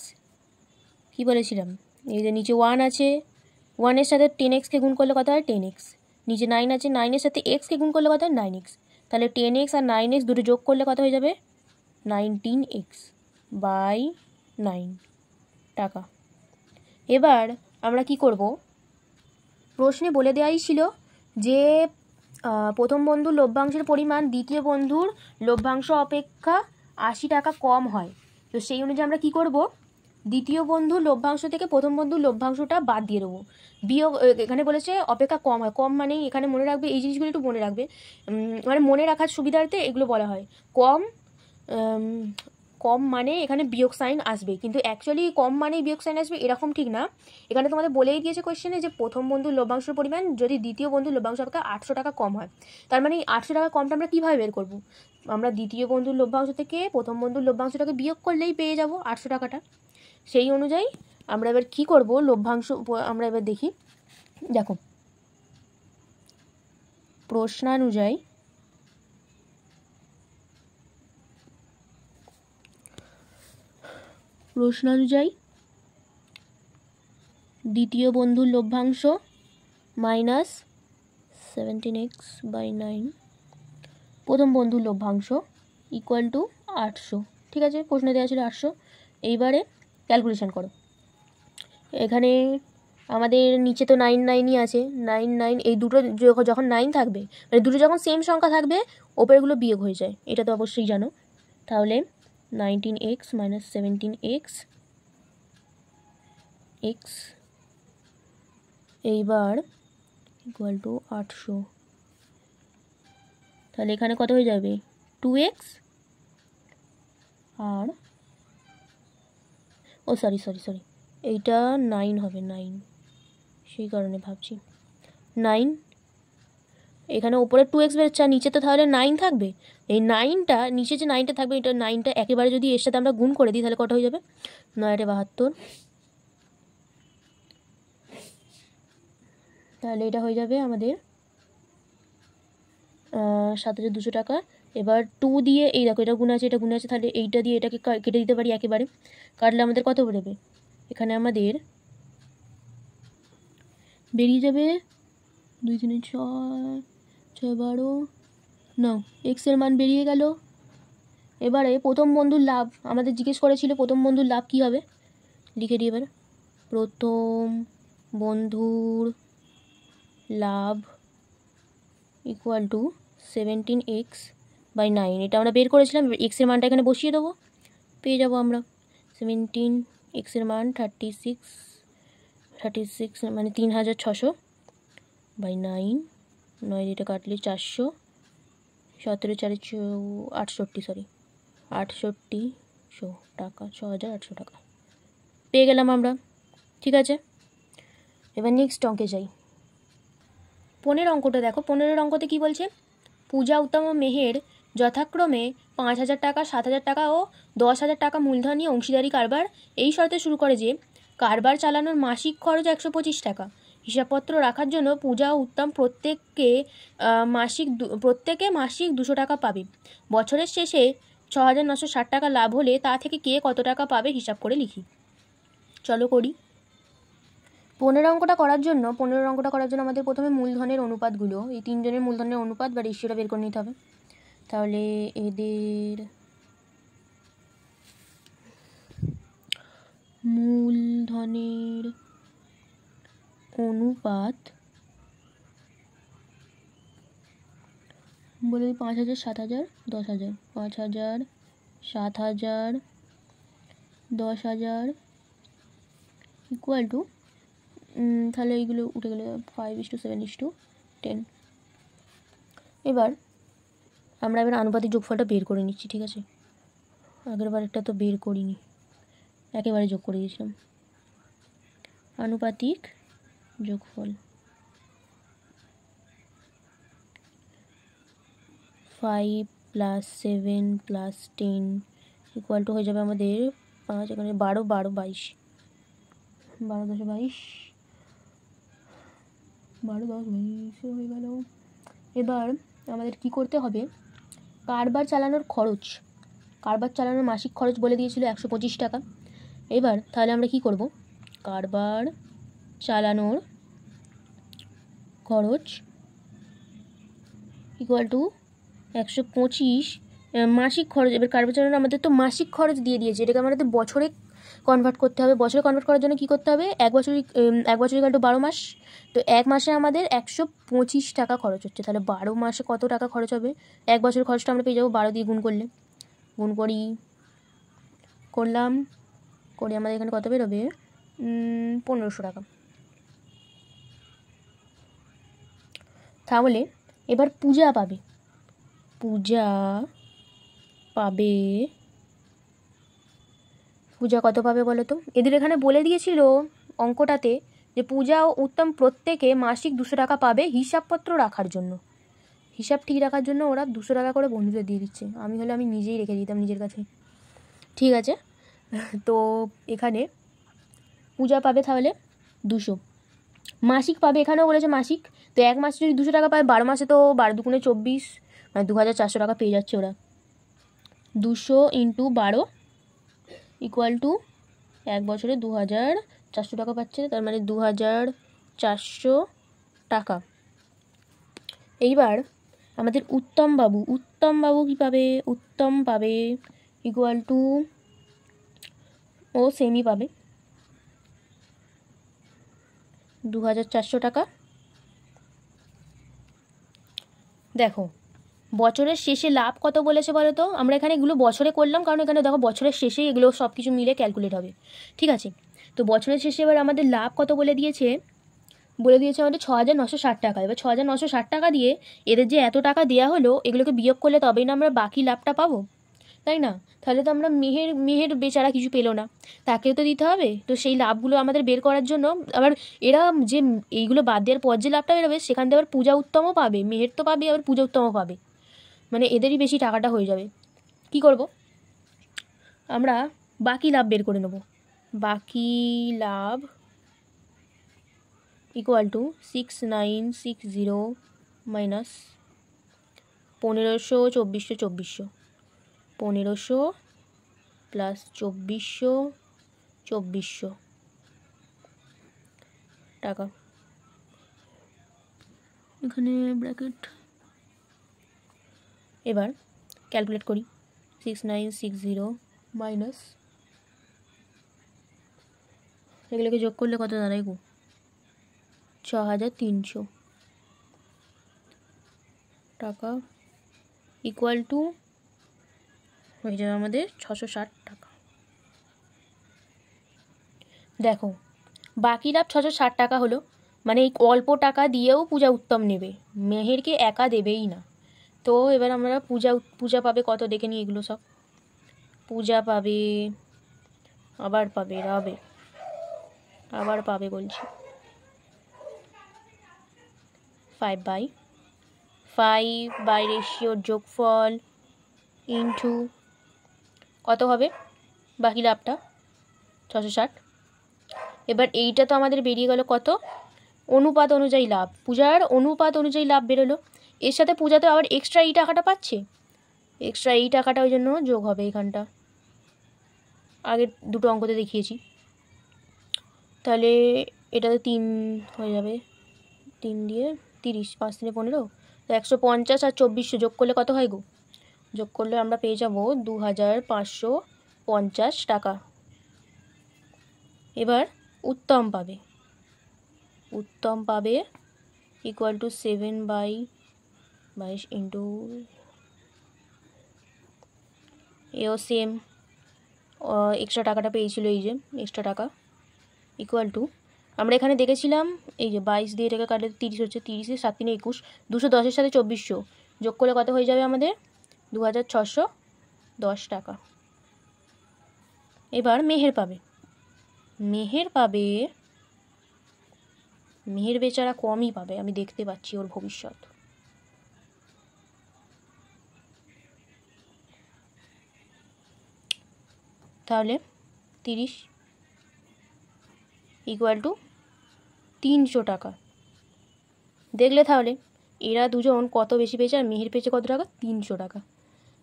কী বলেছিলাম? এই যে নিচে 1 আছে, 1-এর সাথে 10xকে গুণ করলে কত হয়? 10x। নিচে 9 আছে, 9-এর সাথে xকে গুণ করলে কত হয়? 9x। তাহলে 10x আর 9x দুটো যোগ করলে কত হয়ে যাবে? 19x/9 টাকা। এবার আমরা কি করব? প্রশ্নে বলে দেওয়াই ছিল যে প্রথম বন্ধুর লভ্যাংশের পরিমাণ দ্বিতীয় বন্ধুর লভ্যাংশ অপেক্ষা 80 টাকা কম হয়। তো সেই অনুযায়ী আমরা কি করব? দ্বিতীয় বন্ধুর লভ্যাংশ থেকে প্রথম বন্ধুর লভ্যাংশটা বাদ দিয়ে দেবো। বিয়োগ, এখানে বলেছে অপেক্ষা কম হয়, কম মানে এখানে মনে রাখবে, এই জিনিসগুলো একটু মনে রাখবে, মানে মনে রাখার সুবিধার্থে এগুলো বলা হয়। কম মানে এখানে বিয়োগ সাইন আসবে, কিন্তু অ্যাকচুয়ালি কম মানেই বিয়োগ সাইন আসবে এরকম ঠিক না। এখানে তোমাদের বলেই দিয়েছে কোয়েশ্চেনে যে প্রথম বন্ধুর লভ্যাংশের পরিমাণ যদি দ্বিতীয় বন্ধুর লভ্যাংশ অপেক্ষা 800 টাকা কম হয়। তার মানে এই 800 টাকা কমটা আমরা কীভাবে বের করব? আমরা দ্বিতীয় বন্ধুর লভ্যাংশ থেকে প্রথম বন্ধুর লভ্যাংশটাকে বিয়োগ করলেই পেয়ে যাব 800 টাকাটা। সেই অনুযায়ী আমরা এবার কি করব? লভ্যাংশ আমরা এবার দেখি। দেখো, প্রশ্নানুযায়ী দ্বিতীয় বন্ধুর লভ্যাংশ মাইনাস 17x/9 প্রথম বন্ধুর লভ্যাংশ ইকুয়াল টু 800। ঠিক আছে, প্রশ্নে দেওয়া ছিল 800। এইবারে ক্যালকুলেশন করো। এখানে আমাদের নিচে তো 9 আছে, 9 এই দুটো যখন 9 থাকবে, মানে দুটো যখন সেম সংখ্যা থাকবে ওপরগুলো বিয়োগ হয়ে যায়, এটা তো অবশ্যই জানো। তাহলে 19x - 17x এইবার ইকুয়াল টু 800। তাহলে এখানে কত হয়ে যাবে? 2x আর সরি, এইটা 9 হবে, 9, সেই কারণে ভাবছি 9। এখানে ওপরে 2x বেরোচ্ছে আর নিচে তো তাহলে 9 থাকবে। এই 9টা নিচে যে 9টা থাকবে, এটা 9টা একেবারে যদি এর সাথে আমরা গুণ করে দিই তাহলে কত হয়ে যাবে? 9 × 72, তাহলে এটা হয়ে যাবে আমাদের 7200 টাকা। এবার 2 দিয়ে এই দেখো এটা গুণ আছে, এটা গুণ আছে, তাহলে এইটা দিয়ে এটাকে কেটে দিতে পারি একেবারে। কাটলে আমাদের কত বেরোবে? এখানে আমাদের বেরিয়ে যাবে 2 3 6 6 12 9, এক্সের মান বেরিয়ে গেল। এবারে প্রথম বন্ধুর লাভ আমাদের জিজ্ঞেস করেছিল, প্রথম বন্ধুর লাভ কী হবে? লিখে দিই এবার। প্রথম বন্ধুর লাভ ইকুয়াল টু 17x/9, এটা আমরা বের করেছিলাম। এক্সের মানটা এখানে বসিয়ে দেবো, পেয়ে যাবো আমরা 17, এক্সের মান 36 মানে 3600/9, 9 এটা কাটলে 400, 17 4 68 সরি 6800 টাকা, 6800 টাকা পেয়ে গেলাম আমরা। ঠিক আছে, এবার নেক্সট অঙ্কে যাই। 15 অঙ্কটা দেখো। 15 অঙ্কতে কি বলছে? পূজা, উত্তম ও মেহের যথাক্রমে 5,000 টাকা, 7,000 টাকা ও 10,000 টাকা মূলধন নিয়ে অংশীদারি কারবার এই শর্তে শুরু করে যে কারবার চালানোর মাসিক খরচ 125 টাকা। হিসাবপত্র রাখার জন্য পূজা ও উত্তম প্রত্যেকে মাসিক 200 টাকা পাবে। বছরের শেষে 6,960 টাকা লাভ হলে তা থেকে কে কত টাকা পাবে হিসাব করে লিখি। চলো করি। 15 অঙ্কটা করার জন্য আমাদের প্রথমে মূলধনের অনুপাতগুলো, এই তিনজনের মূলধনের অনুপাত বা রেশিওটা বের করে নিতে হবে। তাহলে এদের মূলধনের অনুপাত বলে 5,000 7,000 10,000, 5,000 7,000 10,000 ইকুয়াল টু, তাহলে এইগুলো উঠে গেলে 5:7:10। এবার আমরা আনুপাতিক যোগফলটা বের করে নিচ্ছি। ঠিক আছে, আগের বারেরটা তো বের করিনি, একেবারে যোগ করে দিয়েছিলাম। আনুপাতিক যোগফল 5 + 7 + 10 ইকুয়াল টু হয়ে যাবে আমাদের 5, এখানে 12 12 22, 12 10 22, 12 10 22 হয়ে গেল। এবার আমাদের কি করতে হবে? কারবার চালানোর মাসিক খরচ বলে দিয়েছিল 125 টাকা। এবার তাহলে আমরা কি করব? কারবার চালানোর খরচ ইকুয়াল টু 125 মাসিক খরচ। এবার কারবার চালানোর আমাদের তো মাসিক খরচ দিয়ে দিয়েছে, এটাকে আমাদের বছরে কনভার্ট করতে হবে। বছরে কনভার্ট করার জন্য কী করতে হবে? এক বছর ইকুয়াল টু 12 মাস। তো এক মাসে আমাদের 125 টাকা খরচ হচ্ছে, তাহলে 12 মাসে কত টাকা খরচ হবে? এক বছরের খরচটা আমরা পেয়ে যাবো 12 দিয়ে গুণ করলে। গুণ করলাম আমাদের এখানে কত বেরোবে? 1,500 টাকা। তাহলে এবার পূজা পাবে পূজা কত পাবে বলো তো? এদের এখানে বলে দিয়েছিল অঙ্কটাতে যে পূজা ও উত্তম প্রত্যেকে মাসিক 200 টাকা পাবে হিসাবপত্র রাখার জন্য। হিসাব ঠিক রাখার জন্য ওরা 200 টাকা করে বন্ধুদের দিয়ে দিচ্ছে। আমি হলে আমি নিজেই রেখে দিতাম নিজের কাছে। ঠিক আছে, তো এখানে পূজা পাবে তাহলে 200, মাসিক পাবে, এখানেও বলেছে মাসিক। তো এক মাসে যদি 200 টাকা পায়, 12 মাসে তো 12 দুগুণে 24, মানে 2,400 টাকা পেয়ে যাচ্ছে ওরা। 200 × 12 ইকুয়াল টু এক বছরে 2,400 টাকা পাচ্ছে, তার মানে 2,400 টাকা। এইবার আমাদের উত্তম বাবু কি পাবে? উত্তম পাবে ইকুয়াল টু, ও সেমি পাবে 2,400 টাকা। দেখো বছরের শেষে লাভ কত বলেছে বলো তো? আমরা এখানে এগুলো বছরে করলাম, কারণ এখানে দেখো বছরের শেষেই এগুলো সব কিছু মিলে ক্যালকুলেট হবে। ঠিক আছে, তো বছরের শেষে এবার আমাদের লাভ কত বলে দিয়েছে আমাদের 6,960 টাকা। এবার 6,960 টাকা দিয়ে এদের যে এত টাকা দেওয়া হলো, এগুলোকে বিয়োগ করলে তবেই না আমরা বাকি লাভটা পাবো, তাই না? তাহলে তো আমরা মেহের বেচারা কিছু পেলো না, তাকেও তো দিতে হবে। তো সেই লাভগুলো আমাদের বের করার জন্য আবার এরা যে এইগুলো বাদ দেওয়ার পর যে লাভটা বেরোবে, সেখান থেকে আবার পূজা উত্তমও পাবে, মেহের তো পাবে, আবার পূজা উত্তমও পাবে, মানে এদেরই বেশি টাকাটা হয়ে যাবে। কি করব? আমরা বাকি লাভ বের করে নেব। বাকি লাভ ইকুয়াল টু 6,960 মাইনাস 1,500 2,400 2,400, 1,500 প্লাস 2,400 2,400 টাকা। এখানে ব্র্যাকেট। এবার ক্যালকুলেট করি। 6,960 মাইনাস, এগুলোকে যোগ করলে কত দাঁড়ায় গো? 6,300 টাকা ইকুয়াল টু হয়ে যাবে আমাদের 660 টাকা। দেখো বাকি লাভ 660 টাকা হলো, মানে এই অল্প টাকা দিয়েও পূজা উত্তম নেবে, মেহেরকে একা দেবেই না। তো এবার আমরা পূজা পাবে কত দেখে নিই এগুলো সব। পূজা পাবে, আবার পাবে, আবার পাবে বলছি 5/5 রেশিওর যোগফল ইনটু কত হবে বাকি লাভটা 660। এবার এইটা তো আমাদের বেরিয়ে গেল কত, অনুপাত অনুযায়ী লাভ, পূজার অনুপাত অনুযায়ী লাভ বেরোলো। এর সাথে পূজা তো আবার এক্সট্রা এই টাকাটা পাচ্ছে, এক্সট্রা এই টাকাটা ওই জন্য যোগ হবে এখানটা, আগের দুটো অঙ্কতে দেখিয়েছি। তাহলে এটা তো 3 হয়ে যাবে, 3 দিয়ে 30, 5 3 15, তো 150 আর 2400 যোগ করলে কত হয় গো? যোগ করলে আমরা পেয়ে যাব 2550 টাকা। এবার উত্তম পাবে ইকুয়াল টু 7/22 ইন্টু, এও সেম এক্সট্রা টাকাটা পেয়েছিল, এই যে এক্সট্রা টাকা ইকুয়াল টু, আমরা এখানে দেখেছিলাম এই যে 22 দিয়ে এটাকে কাটলে 30 হচ্ছে, 30 7 3 21, 210-এর সাথে 2400 যোগ করলে কত হয়ে যাবে আমাদের 2610 টাকা। এবার মেহের বেচারা কমই পাবে, আমি দেখতে পাচ্ছি ওর ভবিষ্যৎ। তাহলে 30 ইকুয়াল টু 300 টাকা। দেখলে তাহলে এরা দুজন কত বেশি পেয়েছে আর মেহের পেয়েছে কত টাকা, 300 টাকা।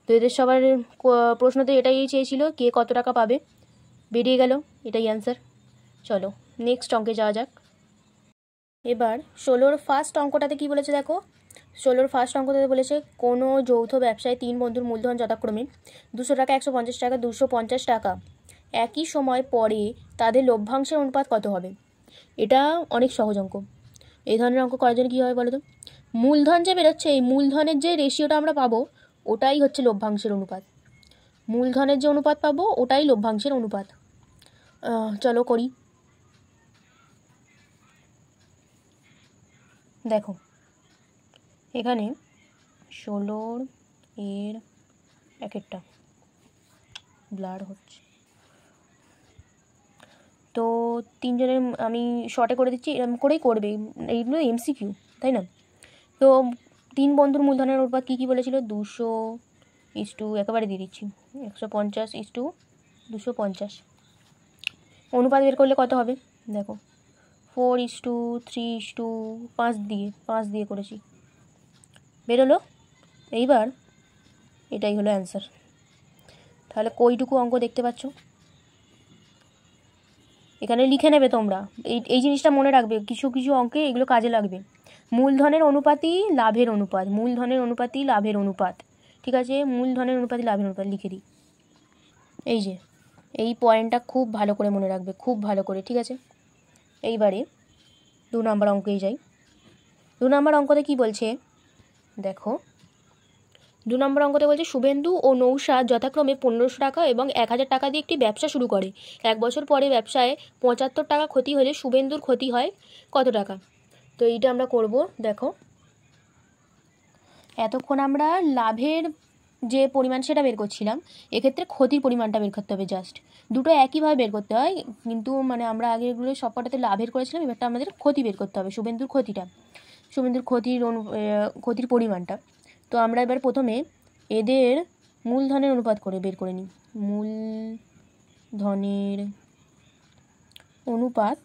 তো এদের সবার প্রশ্নতে এটাই চেয়েছিল কে কত টাকা পাবে, বেরিয়ে গেল, এটাই অ্যান্সার। চলো নেক্সট অঙ্কে যাওয়া যাক। এবার 16-র ফার্স্ট অঙ্কটাতে কি বলেছে দেখো, 16-র ফার্স্ট অঙ্কটাতে বলেছে কোনো যৌথ ব্যবসায় 3 বন্ধুর মূলধন যথাক্রমে 200 টাকা, 150 টাকা, 250 টাকা একই সময় পরে তাদের লভ্যাংশের অনুপাত কত হবে। এটা অনেক সহজ অঙ্ক। এই ধরনের অঙ্ক করার জন্য কী হবে বলো তো, মূলধন যে বেরোচ্ছে এই মূলধনের যে রেশিওটা আমরা পাবো ওটাই হচ্ছে লভ্যাংশের অনুপাত, মূলধনের যে অনুপাত পাবো ওটাই লভ্যাংশের অনুপাত। চলো করি। দেখো এখানে 16 এর এক একটা ব্লার হচ্ছে, তো 3 জনের আমি শর্টে করে দিচ্ছি, এরকম করেই করবে, এইগুলো এমসিকিউ তাই না। তো 3 বন্ধুর মূলধনের অনুপাত কী বলেছিল, 200 একেবারে দিয়ে দিচ্ছি 150 অনুপাত বের করলে কত হবে দেখো, 4:3:5 দিয়ে করেছি, বেরোলো। এইবার এটাই হলো অ্যান্সার। তাহলে কইটুকু অঙ্ক দেখতে পাচ্ছ, এখানে লিখে নেবে তোমরা, এই জিনিসটা মনে রাখবে, কিছু অঙ্কে এগুলো কাজে লাগবে। মূলধনের অনুপাতই লাভের অনুপাত, ঠিক আছে, মূলধনের অনুপাতই লাভের অনুপাত লিখে দিই। এই যে এই পয়েন্টটা খুব ভালো করে মনে রাখবে, খুব ভালো করে, ঠিক আছে। এইবারে 2 নম্বর অঙ্কেই যাই। 2 নম্বর অঙ্কতে কি বলছে দেখো, 2 নম্বর অঙ্কতে বলছে শুভেন্দু ও নৌশাদ যথাক্রমে 1500 টাকা এবং 1000 টাকা দিয়ে একটি ব্যবসা শুরু করে। 1 বছর পরে ব্যবসায় 75 টাকা ক্ষতি হলে শুভেন্দুর ক্ষতি হয় কত টাকা। তো এইটা আমরা করব। দেখো এতক্ষণ আমরা লাভের যে পরিমাণ সেটা বের করছিলাম, এক্ষেত্রে ক্ষতির পরিমাণটা বের করতে হবে, জাস্ট দুটো একইভাবে বের করতে হয়, কিন্তু মানে আমরা আগেরগুলো সবকটাতে লাভের করেছিলাম, এবারটা আমাদের ক্ষতি বের করতে হবে, শুভেন্দুর ক্ষতির পরিমাণটা। তো আমরা এবার প্রথমে এদের মূলধনের অনুপাত করে বের করে নিই, মূলধনের অনুপাত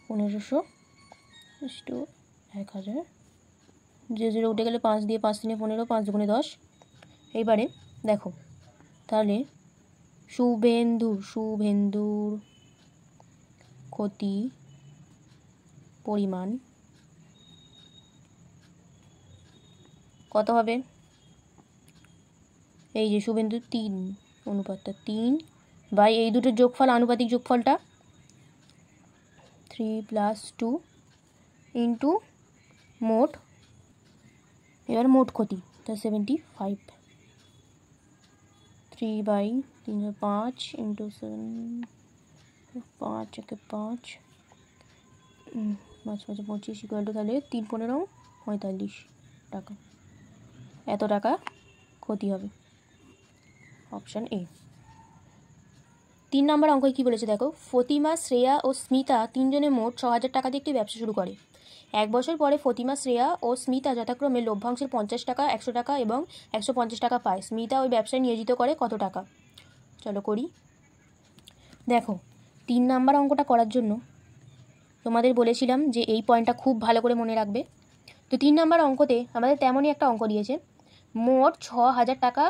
1500/1000, 0 উঠে গেলে 5 দিয়ে 5 3 15, 5 2 10। এইবারে দেখো তাহলে শুভেন্দুর ক্ষতি পরিমাণ কত হবে, এই যে শুভেন্দুর 3 অনুপাতটা 3 বাই এই দুটোর যোগফল, আনুপাতিক যোগফলটা 3 + 2 ইন্টু মোট, এবার মোট ক্ষতি তা 75, 3/3 ইন্টু 7, 5 একে 5, 5 5 25 ইকুয়াল টু তাহলে 3 15 45 টাকা, এত টাকা ক্ষতি হবে। Option A. 3 নম্বর অঙ্কে কী বলেছে দেখো, ফতিমা, শ্রেয়া ও স্মিতা তিনজনে মোট 6,000 টাকা দিয়ে একটি ব্যবসা শুরু করে। 1 বছর পরে ফতিমা, শ্রেয়া ও স্মিতা যথাক্রমে লভ্যাংশের 50 টাকা, 100 টাকা এবং 150 টাকা পায়। স্মিতা ওই ব্যবসায় নিয়োজিত করে কত টাকা? চলো করি। দেখো 3 নম্বর অঙ্কটা করার জন্য তোমাদের বলেছিলাম যে এই পয়েন্টটা খুব ভালো করে মনে রাখবে। তো 3 নম্বর অঙ্কতে আমাদের তেমনই একটা অঙ্ক দিয়েছে, মোট 6,000 টাকা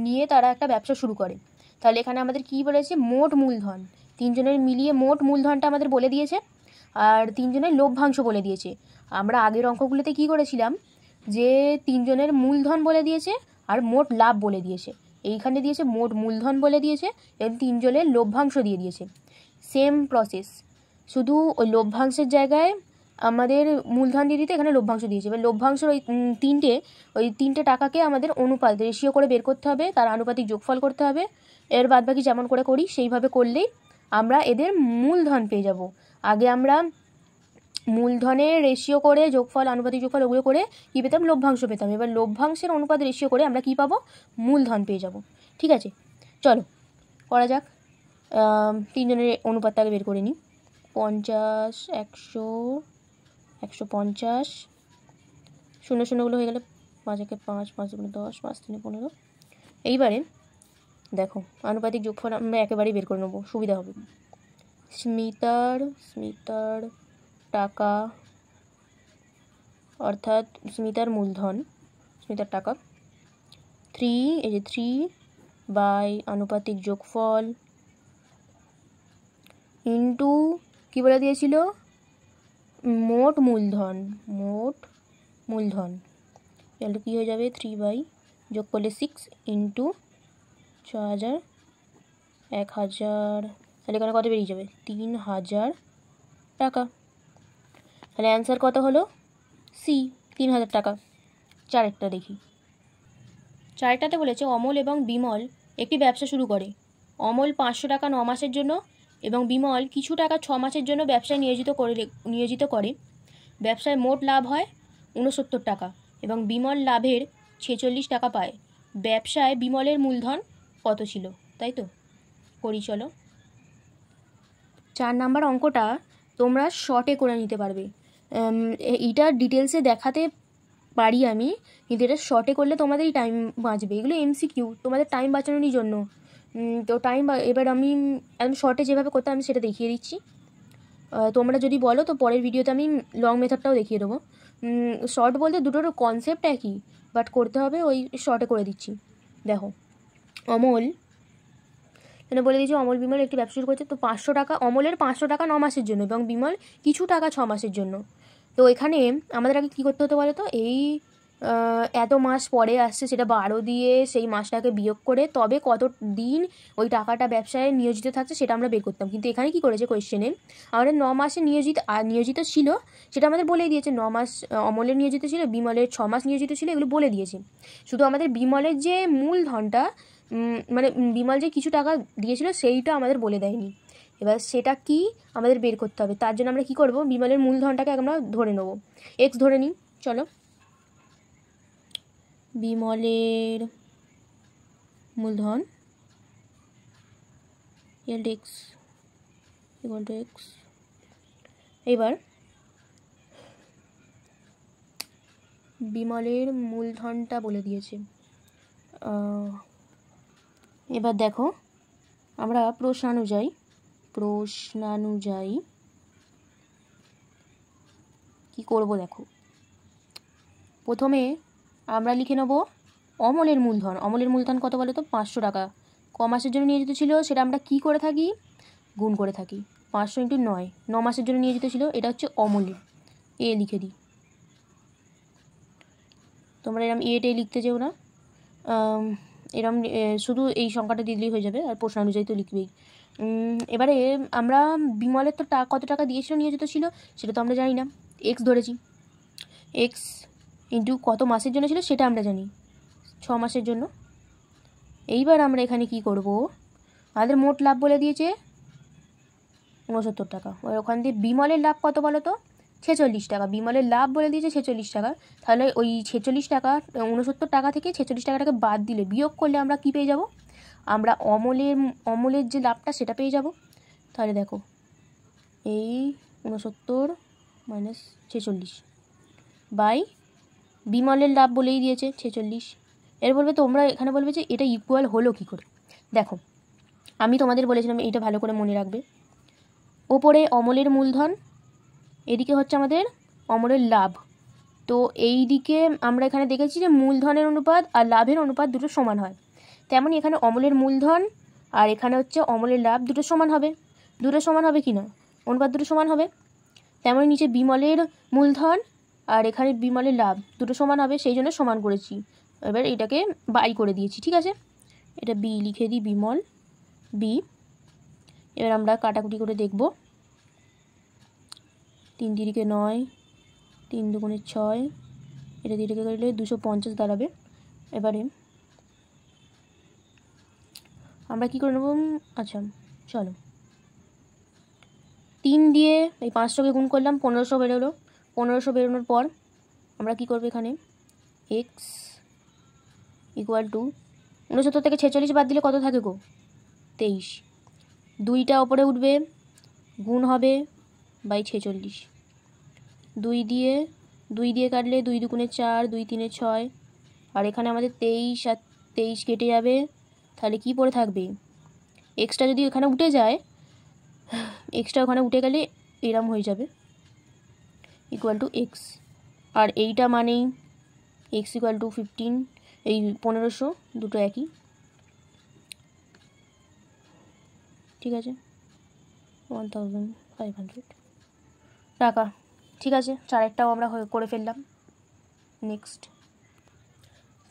নিয়ে তারা একটা ব্যবসা শুরু করে। তাহলে এখানে আমাদের কি বলেছে, মোট মূলধন, তিনজনের মিলিয়ে মোট মূলধনটা আমাদের বলে দিয়েছে, আর তিনজনের লভ্যাংশ বলে দিয়েছে। আমরা আগের অঙ্কগুলোতে কি করেছিলাম, যে তিনজনের মূলধন বলে দিয়েছে আর মোট লাভ বলে দিয়েছে। এইখানে দিয়েছে মোট মূলধন বলে দিয়েছে এবং তিনজনের লভ্যাংশ দিয়ে দিয়েছে। সেম প্রসেস, শুধু ওই লভ্যাংশের জায়গায় আমাদের মূলধন দিয়ে দিতে এখানে লভ্যাংশ দিয়েছে। এবার লভ্যাংশের ওই তিনটে টাকাকে আমাদের অনুপাত রেশিও করে বের করতে হবে, তার আনুপাতিক যোগফল করতে হবে। এর বাদবাকি যেমন করে করি সেইভাবে করলেই আমরা এদের মূলধন পেয়ে যাব। আগে আমরা মূলধনের রেশিও করে যোগফল, আনুপাতিক যোগফল ওগুলো করে কী পেতাম, লভ্যাংশ পেতাম। এবার লভ্যাংশের অনুপাত রেশিও করে আমরা কী পাবো, মূলধন পেয়ে যাব। ঠিক আছে, চলো করা যাক। তিনজনের অনুপাতটাকে বের করে নিই। 50, 100, 150, 0 0গুলো হয়ে গেলে 5 1 5, 5 2 10, 5 3 15। এইবারে দেখো আনুপাতিক যোগফল আমরা একেবারেই বের করে নেবো, সুবিধা হবে। স্মিতার টাকা অর্থাৎ স্মিতার মূলধন, স্মিতার টাকা 3, এই যে 3 বাই আনুপাতিক যোগফল ইন্টু কী বলে দিয়েছিল, মোট মূলধন তাহলে কী হয়ে যাবে, 3 বাই যোগ করলে 6 ইন্টু 6,000, 1,000, তাহলে এখানে কত বেরিয়ে যাবে, 3,000 টাকা। তাহলে অ্যান্সার কত হলো, সি, 3,000 টাকা। চারেরটা দেখি। চারেরটাতে বলেছে অমল এবং বিমল একটি ব্যবসা শুরু করে। অমল 500 টাকা 9 মাসের জন্য এবং বিমল কিছু টাকা 6 মাসের জন্য ব্যবসায় নিয়োজিত করে। ব্যবসায় মোট লাভ হয় 69 টাকা এবং বিমল লাভের 46 টাকা পায়। ব্যবসায় বিমলের মূলধন কত ছিল, তাই তো? করি চলো। 4 নাম্বার অঙ্কটা তোমরা শর্টে করে নিতে পারবে। এইটা ডিটেলসে দেখাতে পারি আমি, কিন্তু এটা শর্টে করলে তোমাদেরই টাইম বাঁচবে। এগুলো MCQ, তোমাদের টাইম বাঁচানোরই জন্য। তো এবার আমি একদম শর্টে যেভাবে করতে আমি সেটা দেখিয়ে দিচ্ছি। তোমরা যদি বলো তো পরের ভিডিওতে আমি লং মেথডটাও দেখিয়ে দেবো। শর্ট বলতে দুটোর কনসেপ্ট একই, বাট করতে হবে ওই শর্টে করে দিচ্ছি। দেখো অমল বলে দিয়েছি, অমল বিমল একটি ব্যবসা শুরু করছে। তো 500 টাকা, অমলের 500 টাকা 9 মাসের জন্য এবং বিমল কিছু টাকা 6 মাসের জন্য। তো এখানে আমাদের আগে কী করতে হতো বলো তো, এই এত মাস পরে আসছে সেটা 12 দিয়ে সেই মাসটাকে বিয়োগ করে তবে কত দিন ওই টাকাটা ব্যবসায় নিয়োজিত থাকছে সেটা আমরা বের করতাম। কিন্তু এখানে কি করেছে কোয়েশ্চেনে, আমাদের 9 মাসে নিয়োজিত ছিল সেটা আমাদের বলেই দিয়েছে। 9 মাস অমলের নিয়োজিত ছিল, বিমলের 6 মাস নিয়োজিত ছিল, এগুলো বলে দিয়েছে। শুধু আমাদের বিমলের যে মূলধনটা, মানে বিমল যে কিছু টাকা দিয়েছিল সেইটা আমাদের বলে দেয়নি। এবার সেটা কি আমাদের বের করতে হবে। তার জন্য আমরা কি করব, বিমলের মূলধনটাকে আমরা ধরে নেব, এক্স ধরে নিই। চলো, বিমলের মূলধন এক্স ইকুয়াল টু এক্স। এবার বিমলের মূলধনটা বলে দিয়েছে। এবার দেখো আমরা প্রশ্নানুযায়ী কি করব, দেখো প্রথমে আমরা লিখে নেব অমলের মূলধন কত বলো তো, 500 টাকা। ক মাসের জন্য নিয়োজিত ছিল সেটা আমরা কি করে থাকি, গুণ করে থাকি। 500 × 9, 9 মাসের জন্য নিয়োজিত ছিল, এটা হচ্ছে অমলের। এ লিখে দিই, তোমরা এরম এটাই লিখতে যেও না, এরম শুধু এই সংখ্যাটা দিলেই হয়ে যাবে, আর প্রশ্নানুযায়ী তো লিখবেই। এবারে আমরা বিমলের তো কত টাকা দিয়েছিল নিয়োজিত ছিল সেটা তো আমরা জানি না, এক্স ধরেছি। এক্স ইন্টু কত মাসের জন্য ছিল সেটা আমরা জানি, 6 মাসের জন্য। এইবার আমরা এখানে কি করব, আমাদের মোট লাভ বলে দিয়েছে 69 টাকা। ওখান দিয়ে বিমলের লাভ কত বলো তো? 46 টাকা। বিমলের লাভ বলে দিয়েছে 46 টাকা। তাহলে ওই 46 টাকা 69 টাকা থেকে 46 টাকাটাকে বাদ দিলে, বিয়োগ করলে আমরা কি পেয়ে যাব? আমরা অমলের যে লাভটা সেটা পেয়ে যাব। তাহলে দেখো, এই 69 মাইনাস 46 বাই বিমলের লাভ বলেই দিয়েছে 46। এর বলবে তোমরা এখানে বলবে যে এটা ইকুয়াল হলো কী করে। দেখো, আমি তোমাদের বলেছিলাম এইটা ভালো করে মনে রাখবে। ওপরে অমলের মূলধন, এদিকে হচ্ছে আমাদের অমলের লাভ। তো এই দিকে আমরা এখানে দেখেছি যে মূলধনের অনুপাত আর লাভের অনুপাত দুটো সমান হয়। তেমনই এখানে অমলের মূলধন আর এখানে হচ্ছে অমলের লাভ দুটো সমান হবে। দুটো সমান হবে কি না? অনুপাত দুটো সমান হবে। তেমনই নিচে বিমলের মূলধন আর এখানে বিমলের লাভ দুটো সমান হবে, সেই জন্য সমান করেছি। এবার এটাকে বাই করে দিয়েছি, ঠিক আছে? এটা বি লিখে দিই, বিমল বি। এবার আমরা কাটাকুটি করে দেখব। 3 তিরিকে 9, 3 দুগুণে 6, এটা দিয়ে গেলে 250 দাঁড়াবে। এবারে আমরা কি করে নেব? আচ্ছা চলো, 3 দিয়ে এই 500কে গুণ করলাম, 1500 বেরোলো। 1500 বেরোনোর পর আমরা কি করবো? এখানে এক্স ইকুয়াল টু 69 থেকে 46 বাদ দিলে কত থাকে গো? 23। 2টা ওপরে উঠবে, গুণ হবে বাই 46। 2 দিয়ে কাটলে 2 দুগুণে 4, 2 তিনে 6, আর এখানে আমাদের 23 আর 23 কেটে যাবে। তাহলে কি পড়ে থাকবে? এক্সট্রা যদি এখানে উঠে যায়, এক্সট্রা ওখানে উঠে গেলে এরম হয়ে যাবে, ইকুয়াল টু এক্স। আর এইটা মানেই এক্স ইকুয়াল টু 15, এই 1500 দুটো একই, ঠিক আছে? 1500 টাকা, ঠিক আছে? 4টাও আমরা করে ফেললাম। নেক্সট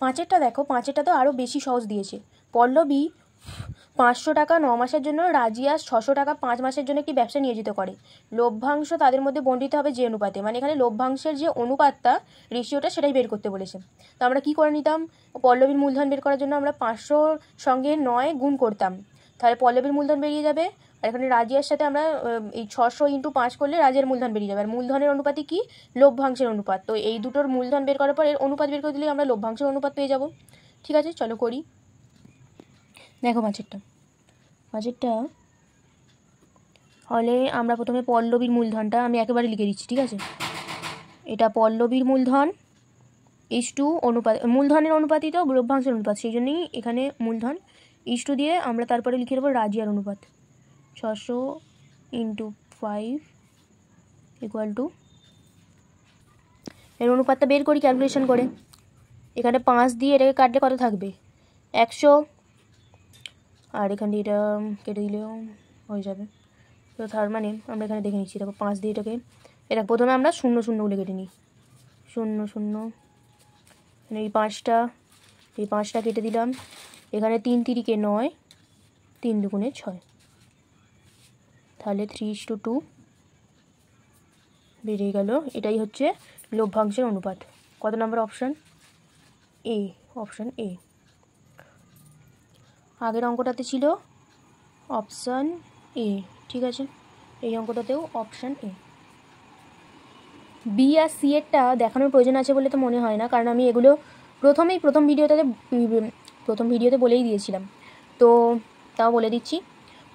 5এরটা দেখো, 5এরটা তো আরও বেশি সহজ দিয়েছে। পল্লবী 500 টাকা 9 মাসের জন্য, রাজিয়া 600 টাকা 5 মাসের জন্য একটি ব্যবসা নিয়োজিত করে। লভ্যাংশ তাদের মধ্যে বণ্টিত হবে যে অনুপাতে, মানে এখানে লভ্যাংশের যে অনুপাতটা, রেশিওটা, সেটাই বের করতে বলেছে। তো আমরা কি করে নিতাম? পল্লবীর মূলধন বের করার জন্য আমরা 500 সঙ্গে 9 গুণ করতাম, তাহলে পল্লবীর মূলধন বেরিয়ে যাবে। আর এখানে রাজিয়ার সাথে আমরা এই 600 × 5 করলে রাজিয়ার মূলধন বেরিয়ে যাবে। আর মূলধনের অনুপাতে কি? লভ্যাংশের অনুপাত। তো এই দুটোর মূলধন বের করার পর এর অনুপাত বের করে দিলে আমরা লভ্যাংশের অনুপাত পেয়ে যাব, ঠিক আছে? চলো করি। দেখো 5এরটা হলে আমরা প্রথমে পল্লবীর মূলধনটা আমি একেবারে লিখে দিচ্ছি, ঠিক আছে? এটা পল্লবীর মূলধন ইস্টু অনুপাত, মূলধনের অনুপাতই তো লভ্যাংশের অনুপাত, সেই জন্যই এখানে মূলধন ইস্টু দিয়ে আমরা তারপরে লিখে দেবো রাজিয়ার অনুপাত। 600 × 5 ইকুয়াল টু, এর অনুপাতটা বের করি ক্যালকুলেশন করে। এখানে 5 দিয়ে এটাকে কাটলে কত থাকবে? 100, আর এখানে এটা কেটে দিলেও হয়ে যাবে। তো তার মানে আমরা এখানে দেখে নিচ্ছি, দেখো 5 দিয়ে এটা প্রথমে আমরা 0 0 বলে কেটে নিই, 0 0, এই 5টা কেটে দিলাম। এখানে 3 তিরিকে 9, 3 দুগুণে 6, তাহলে 3:2 বেরিয়ে গেল। এটাই হচ্ছে লভ্যাংশের অনুপাত। কত নম্বর অপশান? A, option A. আগের অঙ্কটাতে ছিল অপশান এ, ঠিক আছে? এই অঙ্কটাতেও অপশান এ। বি আর সি এরটা দেখানোর প্রয়োজন আছে বলে তো মনে হয় না, কারণ আমি এগুলো প্রথম ভিডিওতে বলেই দিয়েছিলাম। তো তাও বলে দিচ্ছি।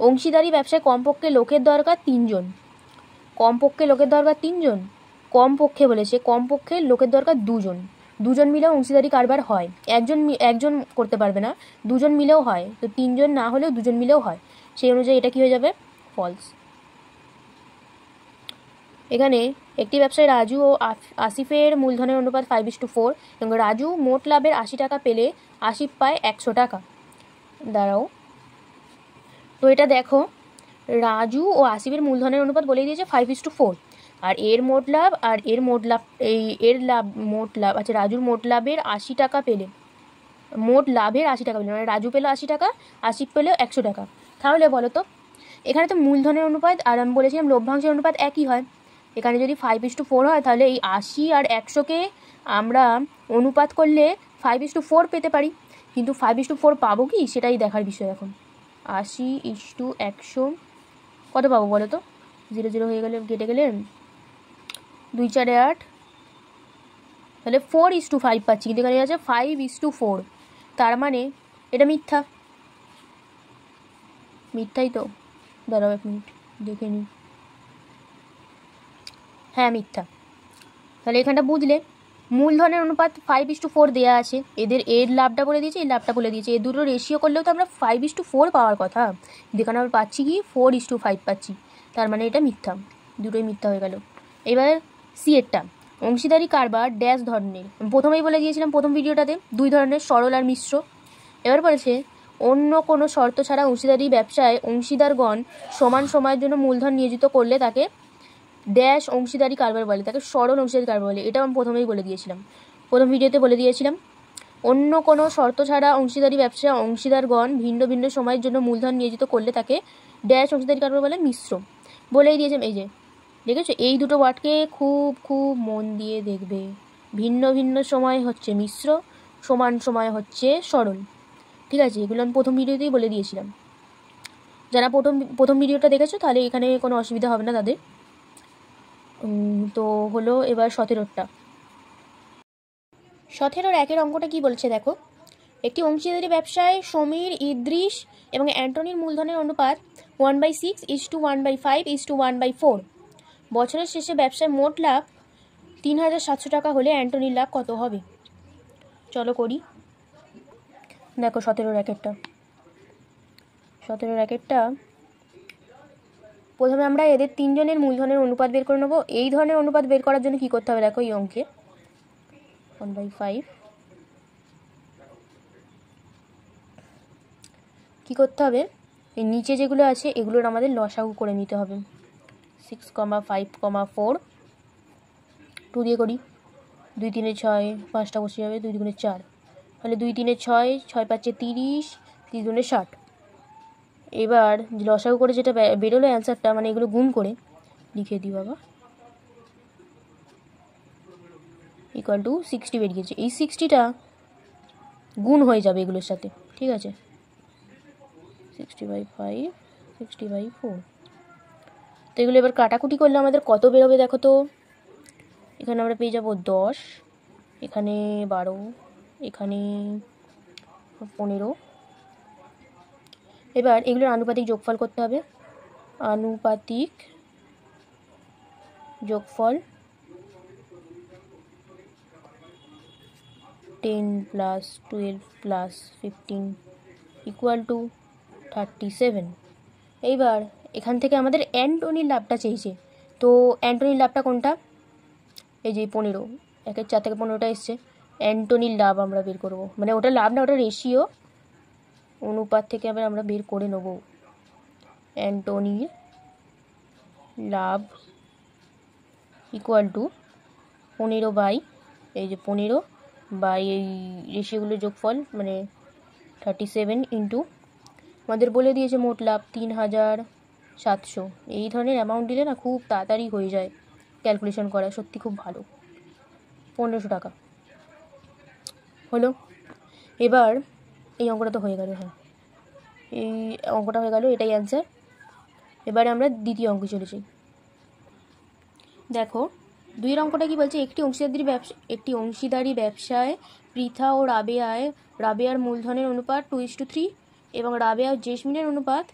অংশীদারি ব্যবসায় কমপক্ষে লোকের দরকার 3 জন। কমপক্ষে লোকের দরকার 3 জন, কমপক্ষে বলেছে, কমপক্ষে লোকের দরকার 2 জন। 2 জন মিলেও অংশীদারি কারবার হয়। একজন করতে পারবে না, 2 জন মিলেও হয়। তো 3 জন না হলেও 2 জন মিলেও হয়, সেই অনুযায়ী এটা কী হয়ে যাবে? ফলস। এখানে একটি ব্যবসায় রাজু ও আসিফের মূলধনের অনুপাত 5:4, এবং রাজু মোট লাভের 80 টাকা পেলে আসিফ পায় 100 টাকা। দাঁড়াও, তো এটা দেখো, রাজু ও আসিফের মূলধনের অনুপাত বলেই দিয়েছে 5:4, আর এর মোট লাভ আর এর মোট লাভ, মোট লাভ, আচ্ছা রাজুর মোট লাভের 80 টাকা পেলে, মোট লাভের 80 টাকা পেলে, মানে রাজু পেলো 80 টাকা, আসিফ পেলেও 100 টাকা। তাহলে বলো তো, এখানে তো মূলধনের অনুপাত আর আমি বলেছিলাম লভ্যাংশের অনুপাত একই হয়। এখানে যদি 5:4 হয়, তাহলে এই 80 আর 100কে আমরা অনুপাত করলে 5:4 পেতে পারি। কিন্তু 5:4 পাবো কি, সেটাই দেখার বিষয় এখন। 80:100 কত পাবো বলো তো? 0 0 হয়ে গেলে কেটে গেলে 2 4 8, তাহলে 4:5 পাচ্ছি, কিন্তু এখানে আছে 5:4। তার মানে এটা মিথ্যা, মিথ্যাই তো। দাঁড়াও 1 মিনিট দেখে নিই। হ্যাঁ মিথ্যা। তাহলে এখানটা বুঝলে মূলধনের অনুপাত 5:4 দেওয়া আছে, এর লাভটা বলে দিয়েছে, এর লাভটা বলে দিয়েছে, এই দুটো রেশিও করলেও তো আমরা 5:4 পাওয়ার কথা, যেখানে আমরা পাচ্ছি কি 4:5 পাচ্ছি। তার মানে এটা মিথ্যা, দুটোই মিথ্যা হয়ে গেল। এবার সি এরটা, অংশীদারি কারবার ড্যাশ ধরনের। প্রথমেই বলে দিয়েছিলাম প্রথম ভিডিওটাতে, 2 ধরনের, সরল আর মিশ্র। এবার বলেছে অন্য কোনো শর্ত ছাড়া অংশীদারি ব্যবসায় অংশীদারগণ সমান সময়ের জন্য মূলধন নিয়োজিত করলে তাকে ড্যাশ অংশীদারি কারবার বলে, তাকে সরল অংশীদারি কারবার বলে। এটা আমি প্রথমেই বলে দিয়েছিলাম, প্রথম ভিডিওতে বলে দিয়েছিলাম। অন্য কোনো শর্ত ছাড়া অংশীদারি ব্যবসায় অংশীদারগণ ভিন্ন ভিন্ন সময়ের জন্য মূলধন নিয়োজিত করলে তাকে ড্যাশ অংশীদারি কারবার বলে, মিশ্র। বলেই দিয়েছিলাম। এই যে দেখেছো, এই দুটো ওয়ার্ডকে খুব খুব মন দিয়ে দেখবে। ভিন্ন ভিন্ন সময় হচ্ছে মিশ্র, সমান সময় হচ্ছে সরল। ঠিক আছে, এগুলো আমি প্রথম ভিডিওতেই বলে দিয়েছিলাম। যারা প্রথম ভিডিওটা দেখেছো তাহলে এখানে কোনো অসুবিধা হবে না তাদের। তো হলো এবার 17টা। 17-র 1-এর অঙ্কটা কি বলছে দেখো। একটি অংশীদারি ব্যবসায় সমীর, ইদ্রিস এবং অ্যান্টনির মূলধনের অনুপাত 1/6:1/5:1/4। বছরের শেষে ব্যবসায় মোট লাভ 3,700 টাকা হলে অ্যান্টনির লাভ কত হবে? চলো করি। দেখো 17-র 1-এরটা, 17-র 1-এরটা প্রথমে আমরা এদের 3 জনের মূলধনের অনুপাত বের করে নেবো। এই ধরনের অনুপাত বের করার জন্য কি করতে হবে দেখো, এই অঙ্কে 1/5 কি করতে হবে, এই নিচে যেগুলো আছে এগুলোর আমাদের লসাগু করে নিতে হবে। 6,5,4 2 দিয়ে করি, 2 3 6, 5টা বসে যাবে, 2 2 4, তাহলে 2 3 6, 6 5 30, 3 2 60। এবার লসাগু করে যেটা বেরোলো অ্যান্সারটা, মানে এগুলো গুণ করে লিখে দিই বাবা, ইকুয়াল টু 60 বেরিয়েছে। এই 60টা গুণ হয়ে যাবে এগুলোর সাথে, ঠিক আছে। 60/5, 60/4। তো এগুলো এবার কাটাকুটি করলে আমাদের কত বেরোবে দেখো তো। এখানে আমরা পেয়ে যাবো 10, এখানে 12, এখানে 15। এবার এগুলোর আনুপাতিক যোগফল করতে হবে। আনুপাতিক যোগফল 10 + 12 + 15 ইকুয়াল টু 37। এইবার এখান থেকে আমাদের অ্যান্টনির লাভটা চেয়েছে। তো অ্যান্টনির লাভটা কোনটা, এই যে 15, 1-এর 4 থেকে 15টা এসছে। অ্যান্টনির লাভ আমরা বের করব, মানে ওটা লাভ না, ওটা রেশিও, অনুপাত থেকে আবার আমরা বের করে নেব। অ্যান্টনির লাভ ইকুয়াল টু 15 এই যে 15 বাই এই রেশিওগুলো যোগফল, মানে 37 ইন্টু আমাদের বলে দিয়েছে মোট লাভ 3,700। এই ধরনের অ্যামাউন্ট দিলে না খুব তাড়াতাড়ি হয়ে যায় ক্যালকুলেশন করা, সত্যি খুব ভালো। 1500 টাকা হলো। এবার এই অঙ্কটা তো হয়ে গেল, হ্যাঁ এই অঙ্কটা হয়ে গেল, এটাই অ্যান্সার। এবারে আমরা দ্বিতীয় অঙ্কে চলে যাই। দেখো 2-এর অঙ্কটা কি বলছে, একটি অংশীদারি ব্যবসায় পৃথা ও রাবেয়ার মূলধনের অনুপাত 2:3 এবং রাবেয়া ও জেসমিনের অনুপাত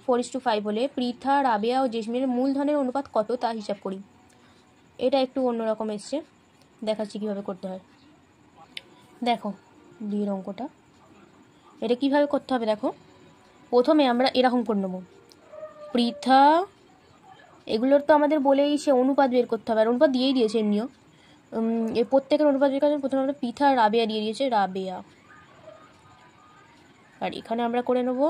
4:5 হলে পৃথা, রাবেয়া ও জেসমিনের মূলধনের অনুপাত কত তা হিসাব করি। এটা একটু অন্যরকম এসছে, দেখাচ্ছি কীভাবে করতে হয়। দেখো 2-এর অঙ্কটা, এটা কীভাবে করতে হবে দেখো। প্রথমে আমরা এরকম করে নেব, পৃথা, এগুলোর তো আমাদের বলেই সে অনুপাত বের করতে হবে, আর অনুপাত দিয়েই দিয়েছে এমনিও। এই প্রত্যেকের অনুপাত বের করার প্রথমে আমরা পৃথা আর রাবেয়া দিয়ে দিয়েছে, রাবেয়া। আর এখানে আমরা করে নেব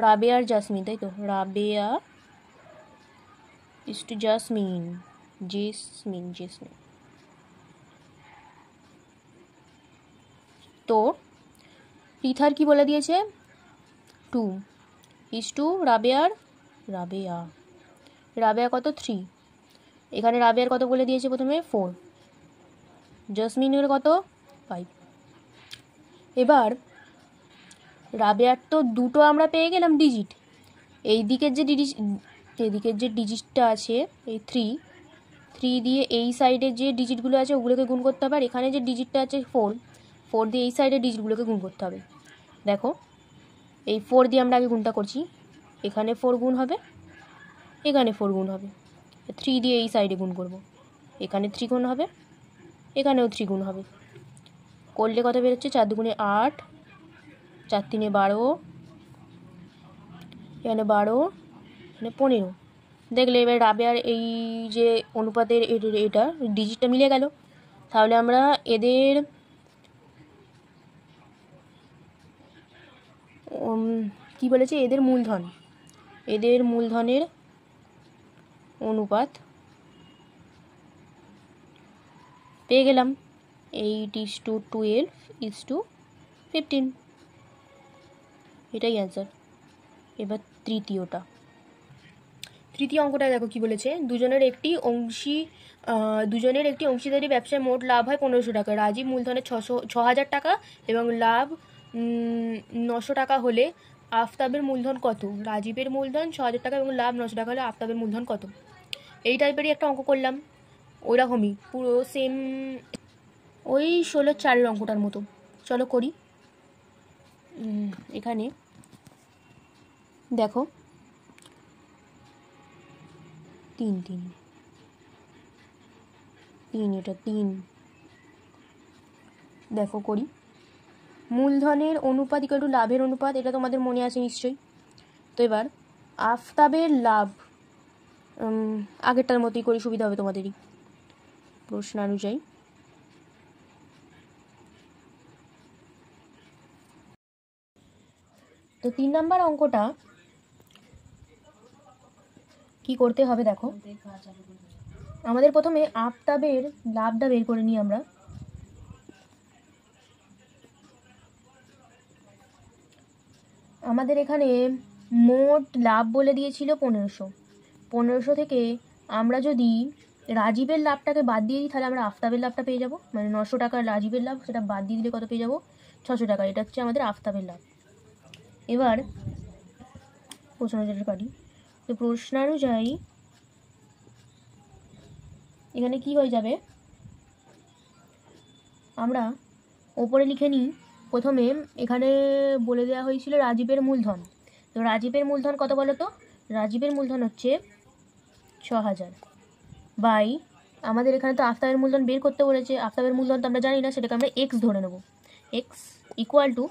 রাবেয়া আর জাসমিন, তাই তো, Rabeya is to jasmine, jasmine. তো পৃথার কি বলে দিয়েছে 2 ইস টু রাবেয়া কত 3, এখানে রাবেয়ার কত বলে দিয়েছে প্রথমে 4, জাসমিনের কত 5। এবার রাবেয়ার তো দুটো আমরা পেয়ে গেলাম ডিজিট, এই দিকের যে ডিজিটটা আছে এই 3 দিয়ে এই সাইডের যে ডিজিটগুলো আছে ওগুলোকে গুণ করতে হবে, আর এখানে যে ডিজিটটা আছে 4 দিয়ে এই সাইডের ডিজিটগুলোকে গুণ করতে হবে। দেখো এই 4 দিয়ে আমরা আগে গুণটা করছি, এখানে 4 গুণ হবে, এখানে 4 গুণ হবে। 3 দিয়ে এই সাইডে গুণ করব, এখানে 3 গুণ হবে, এখানেও 3 গুণ হবে। করলে কত বেরোচ্ছে? 4 দুগুণে 8, 4 তিনে 12, এখানে 12, এখানে 15। দেখলে এবার রাবেয়ার এই যে অনুপাতের এটা ডিজিটটা মিলে গেল। তাহলে আমরা এদের কি বলেছে, এদের মূলধনের অনুপাত পেয়ে গেলাম 8:12:15। এটাই অ্যান্সার। এবার তৃতীয় অঙ্কটা দেখো কি বলেছে, দুজনের একটি অংশীদারি ব্যবসায় মোট লাভ হয় 1500 টাকা। রাজীব মূলধনের 6000 টাকা এবং লাভ 900 টাকা হলে আফতাবের মূলধন কত? রাজীবের মূলধন 6000 টাকা এবং লাভ 900 টাকা হলে আফতাবের মূলধন কত? এই টাইপেরই একটা অঙ্ক করলাম, ওই রকমই পুরো সেম, ওই 16/4 অঙ্কটার মতো। চলো করি। এখানে দেখো 3 এটা 3। দেখো করি। মূলধনের অনুপাত ইকুয়াল টু লাভের অনুপাত, এটা তোমাদের মনে আছে নিশ্চয়ই। তো এবার আফতাবের লাভ আগেরটার মতোই করি, সুবিধা হবে তোমাদেরই প্রশ্নানুযায়ী। তো 3 নাম্বার অঙ্কটা কি করতে হবে দেখো, আমাদের প্রথমে আফতাবের লাভটা বের করে নিই আমরা। আমাদের এখানে মোট লাভ বলে দিয়েছিল 1500 থেকে আমরা যদি রাজীবের লাভটাকে বাদ দিয়ে দিই তাহলে আমরা আফতাবের লাভটা পেয়ে যাব, মানে 900 টাকার রাজীবের লাভ, সেটা বাদ দিয়ে দিলে কত পেয়ে যাব? 600 টাকা। এটা হচ্ছে আমাদের আফতাবের লাভ। এবার প্রশ্নানুযায়ী কাটি। তো প্রশ্নানুযায়ী এখানে কি হয়ে যাবে, আমরা ওপরে লিখে নিই। প্রথমে এখানে বলে দেওয়া হয়েছিল রাজীবের মূলধন। তো রাজীবের মূলধন কত বলো তো? রাজীবের মূলধন হচ্ছে 6000 বাই, আমাদের এখানে তো আফতাবের মূলধন বের করতে বলেছে। আফতাবের মূলধন তো আমরা জানি না, সেটাকে আমরা এক্স ধরে নেব। এক্স ইকুয়াল টু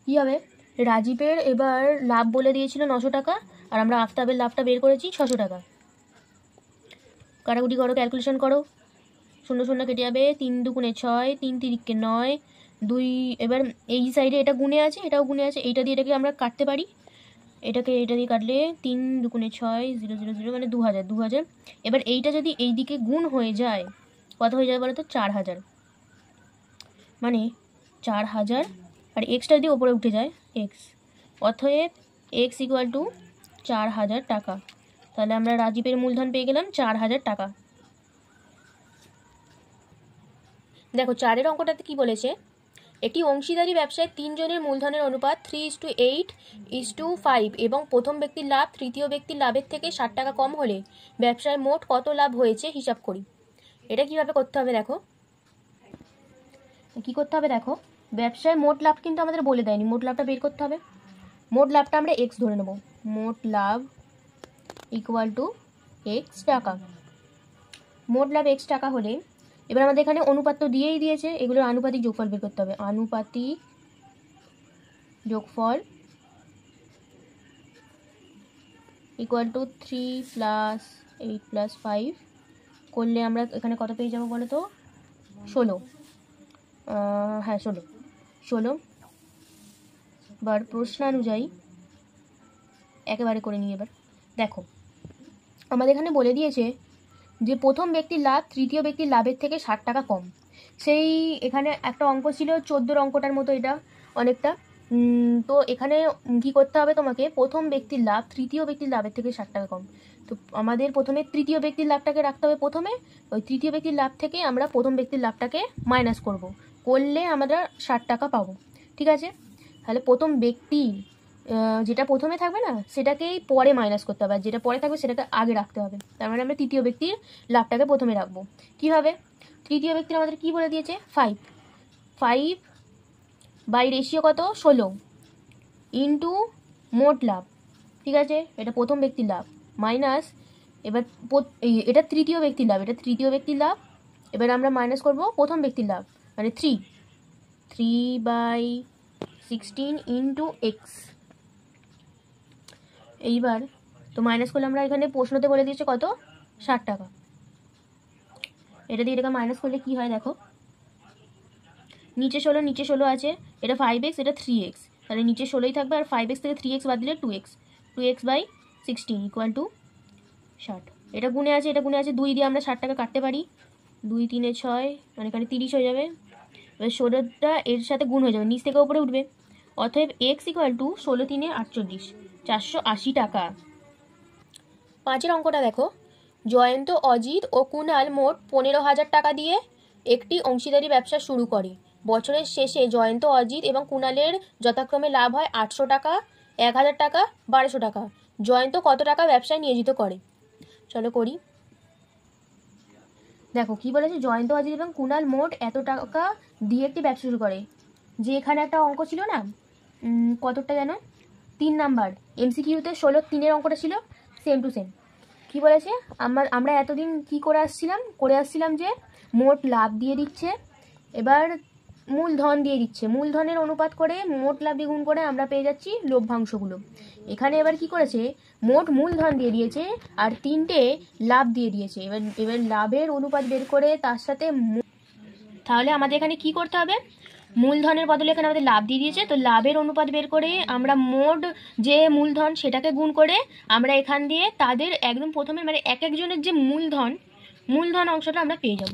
কী হবে, রাজীবের এবার লাভ বলে দিয়েছিল 900 টাকা, আর আমরা আফতাবের লাভটা বের করেছি 600 টাকা। কাটাকুটি করো, ক্যালকুলেশন করো, 0 0 কেটে যাবে, 3 দুগুণে 6, 3 তিরিকে 9, 2। এবার এই সাইডে এটা গুণে আছে, এটাও গুণে আছে, এইটা দিয়ে এটাকে আমরা কাটতে পারি, এটা দিয়ে কাটলে 3 দুগুণে 6, 0 0 0 মানে 2000। এবার এইটা যদি এই দিকে গুণ হয়ে যায় কত হয়ে যাবে বলো তো? 4000, মানে 4000, আর এক্সটা যদি ওপরে উঠে যায় এক্স, অতএব এক্স ইকুয়াল টু 4000 টাকা। তাহলে আমরা রাজীবের মূলধন পেয়ে গেলাম 4000 টাকা। দেখো 4 অঙ্কটাতে কি বলেছে, একটি অংশীদারি ব্যবসায় 3 জনের মূলধনের অনুপাত 3:8:5 এবং প্রথম ব্যক্তির লাভ তৃতীয় ব্যক্তির লাভের থেকে 60 টাকা কম হলে ব্যবসায় মোট কত লাভ হয়েছে হিসাব করি। এটা কিভাবে করতে হবে দেখো, কি করতে হবে দেখো, ব্যবসায় মোট লাভ কিন্তু আমাদের বলে দেয়নি, মোট লাভটা বের করতে হবে। মোট লাভটা আমরা এক্স ধরে নেব, মোট লাভ ইকুয়াল টু এক্স টাকা। মোট লাভ এক্স টাকা হলে এবার আমাদের এখানে অনুপাত তো দিয়েই দিয়েছে, এগুলোর আনুপাতিক যোগফল বের করতে হবে। আনুপাতিক যোগফল ইকুয়াল টু 3 + 8 + 5 করলে আমরা এখানে কত পেয়ে যাবো বলো তো? 16। হ্যাঁ 16। এবার প্রশ্নানুযায়ী একেবারে করে নিই। এবার দেখো আমাদের এখানে বলে দিয়েছে যে প্রথম ব্যক্তির লাভ তৃতীয় ব্যক্তির লাভের থেকে 60 টাকা কম। সেই এখানে একটা অঙ্ক ছিল 14 অঙ্কটার মতো, এটা অনেকটা। তো এখানে কি করতে হবে তোমাকে, প্রথম ব্যক্তির লাভ তৃতীয় ব্যক্তির লাভের থেকে 60 টাকা কম। তো আমাদের প্রথমে তৃতীয় ব্যক্তির লাভটাকে রাখতে হবে প্রথমে, ওই তৃতীয় ব্যক্তির লাভ থেকে আমরা প্রথম ব্যক্তির লাভটাকে মাইনাস করলে আমরা 60 টাকা পাবো। ঠিক আছে, তাহলে প্রথম ব্যক্তি যেটা প্রথমে থাকবে না সেটাকেই পরে মাইনাস করতে হবে, আর যেটা পরে থাকবে সেটাকে আগে রাখতে হবে। তার মানে আমরা তৃতীয় ব্যক্তির লাভটাকে প্রথমে রাখবো। কীভাবে? তৃতীয় ব্যক্তির আমাদের কি বলে দিয়েছে? 5 বাই রেশিও কত? 16 ইন্টু মোট লাভ, ঠিক আছে, এটা প্রথম ব্যক্তির লাভ, মাইনাস এবার এটা তৃতীয় ব্যক্তির লাভ, এটা তৃতীয় ব্যক্তির লাভ, এবার আমরা মাইনাস করব প্রথম ব্যক্তির লাভ, মানে 3/16 ইন্টু এক্স। এইবার তো মাইনাস করলে আমরা এখানে প্রশ্নতে বলে দিয়েছে কত? 60 টাকা। এটা দিয়ে এটাকে মাইনাস করলে কি হয় দেখো, নিচে 16 আছে, এটা 5x, এটা 3x, তাহলে নিচে 16ই থাকবে, আর 5x থেকে 3x বাদ দিলে 2x/16 ইকুয়াল টু 60। এটা গুণে আছে, এটা গুণে আছে, 2 দিয়ে আমরা 60 টাকা কাটতে পারি, 2 3 6, মানে এখানে 30 হয়ে যাবে। এবার 16টা এর সাথে গুণ হয়ে যাবে, নিচ থেকে উপরে উঠবে, অতএব x ইকুয়াল টু 16 3 48, 480 টাকা। 5-এর অঙ্কটা দেখো, জয়ন্ত, অজিত ও কুণাল মোট 15,000 টাকা দিয়ে একটি অংশীদারি ব্যবসা শুরু করে। বছরের শেষে জয়ন্ত, অজিত এবং কুণালের যথাক্রমে লাভ হয় 800 টাকা, 1000 টাকা, 1200 টাকা। জয়ন্ত কত টাকা ব্যবসায় নিয়োজিত করে? চলো করি। দেখো কি বলেছে, জয়ন্ত, অজিত এবং কুণাল মোট এত টাকা দিয়ে একটি ব্যবসা শুরু করে। যে এখানে একটা অঙ্ক ছিল না, কতটা যেন, 3 নাম্বার MCQতে 16 3-এর অঙ্কটা ছিল সেম টু সেম। কি বলেছে, আমরা এতদিন কি করে আসছিলাম যে মোট লাভ দিয়ে দিচ্ছে, এবার মূলধন দিয়ে দিচ্ছে, মূলধনের অনুপাত করে মোট লাভ দিয়ে গুণ করে আমরা পেয়ে যাচ্ছি লভ্যাংশগুলো। এখানে এবার কি করেছে, মোট মূলধন দিয়ে দিয়েছে আর 3টে লাভ দিয়ে দিয়েছে। এবার লাভের অনুপাত বের করে তার সাথে, তাহলে আমাদের এখানে কি করতে হবে, মূলধনের বদলে এখানে আমাদের লাভ দিয়ে দিয়েছে, তো লাভের অনুপাত বের করে আমরা মোট যে মূলধন সেটাকে গুণ করে আমরা এখান দিয়ে তাদের একদম প্রথমে মানে এক একজনের যে মূলধন অংশটা আমরা পেয়ে যাব।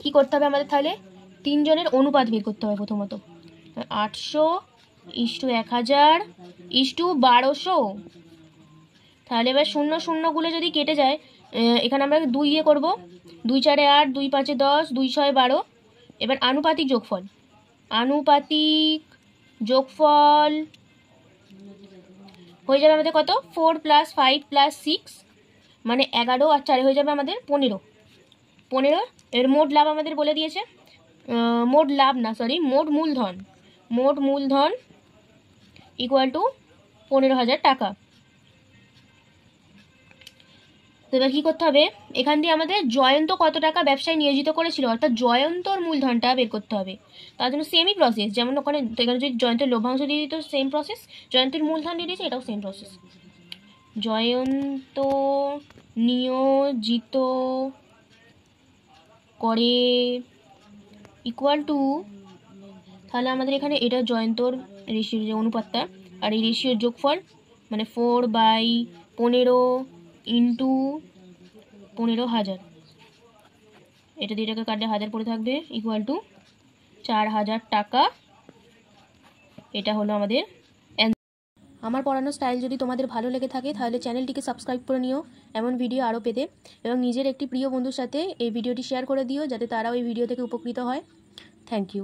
কি করতে হবে আমাদের, তাহলে 3 জনের অনুপাত বের করতে হবে প্রথমত, 800/1000/1200। তাহলে এবার 0 0 যদি কেটে যায়, এখানে আমরা 2 করব, 2 4 8, 2 5 10, 2 6 12। এবার আনুপাতিক যোগফল হয়ে যাবে আমাদের কত, 4 + 5 + 6 মানে 11, আর 4 হয়ে যাবে আমাদের 15। এর মোট লাভ আমাদের বলে দিয়েছে, মোট মূলধন ইকুয়াল টু 15,000 টাকা। তো এবার কী করতে হবে, এখান দিয়ে আমাদের জয়ন্ত কত টাকা ব্যবসায় নিয়োজিত করেছিল, অর্থাৎ জয়ন্তর মূলধনটা বের করতে হবে। তার জন্য সেমই প্রসেস, যেমন এখানে যদি জয়ন্তের লভ্যাংশ দিয়ে দিত সেম প্রসেস, জয়ন্তের মূলধন দিয়ে দিয়েছে, এটাও সেম প্রসেস। জয়ন্ত নিয়োজিত করে ইকুয়াল টু, তাহলে আমাদের এখানে এটা জয়ন্তর রেশিওর যে অনুপাতটা, আর এই রেশিওর যোগফল মানে 4/15 ইন্টু 15,000, এটা দিয়ে টাকা কাটলে 1000 পড়ে থাকবে, ইকুয়াল টু 4000 টাকা। এটা হলো আমাদের অ্যান্সার। আমার পড়ানোর স্টাইল যদি তোমাদের ভালো লেগে থাকে তাহলে চ্যানেলটিকে সাবস্ক্রাইব করে নিও এমন ভিডিও আরও পেতে, এবং নিজের একটি প্রিয় বন্ধুর সাথে এই ভিডিওটি শেয়ার করে দিও যাতে তারাও এই ভিডিও থেকে উপকৃত হয়। Thank you.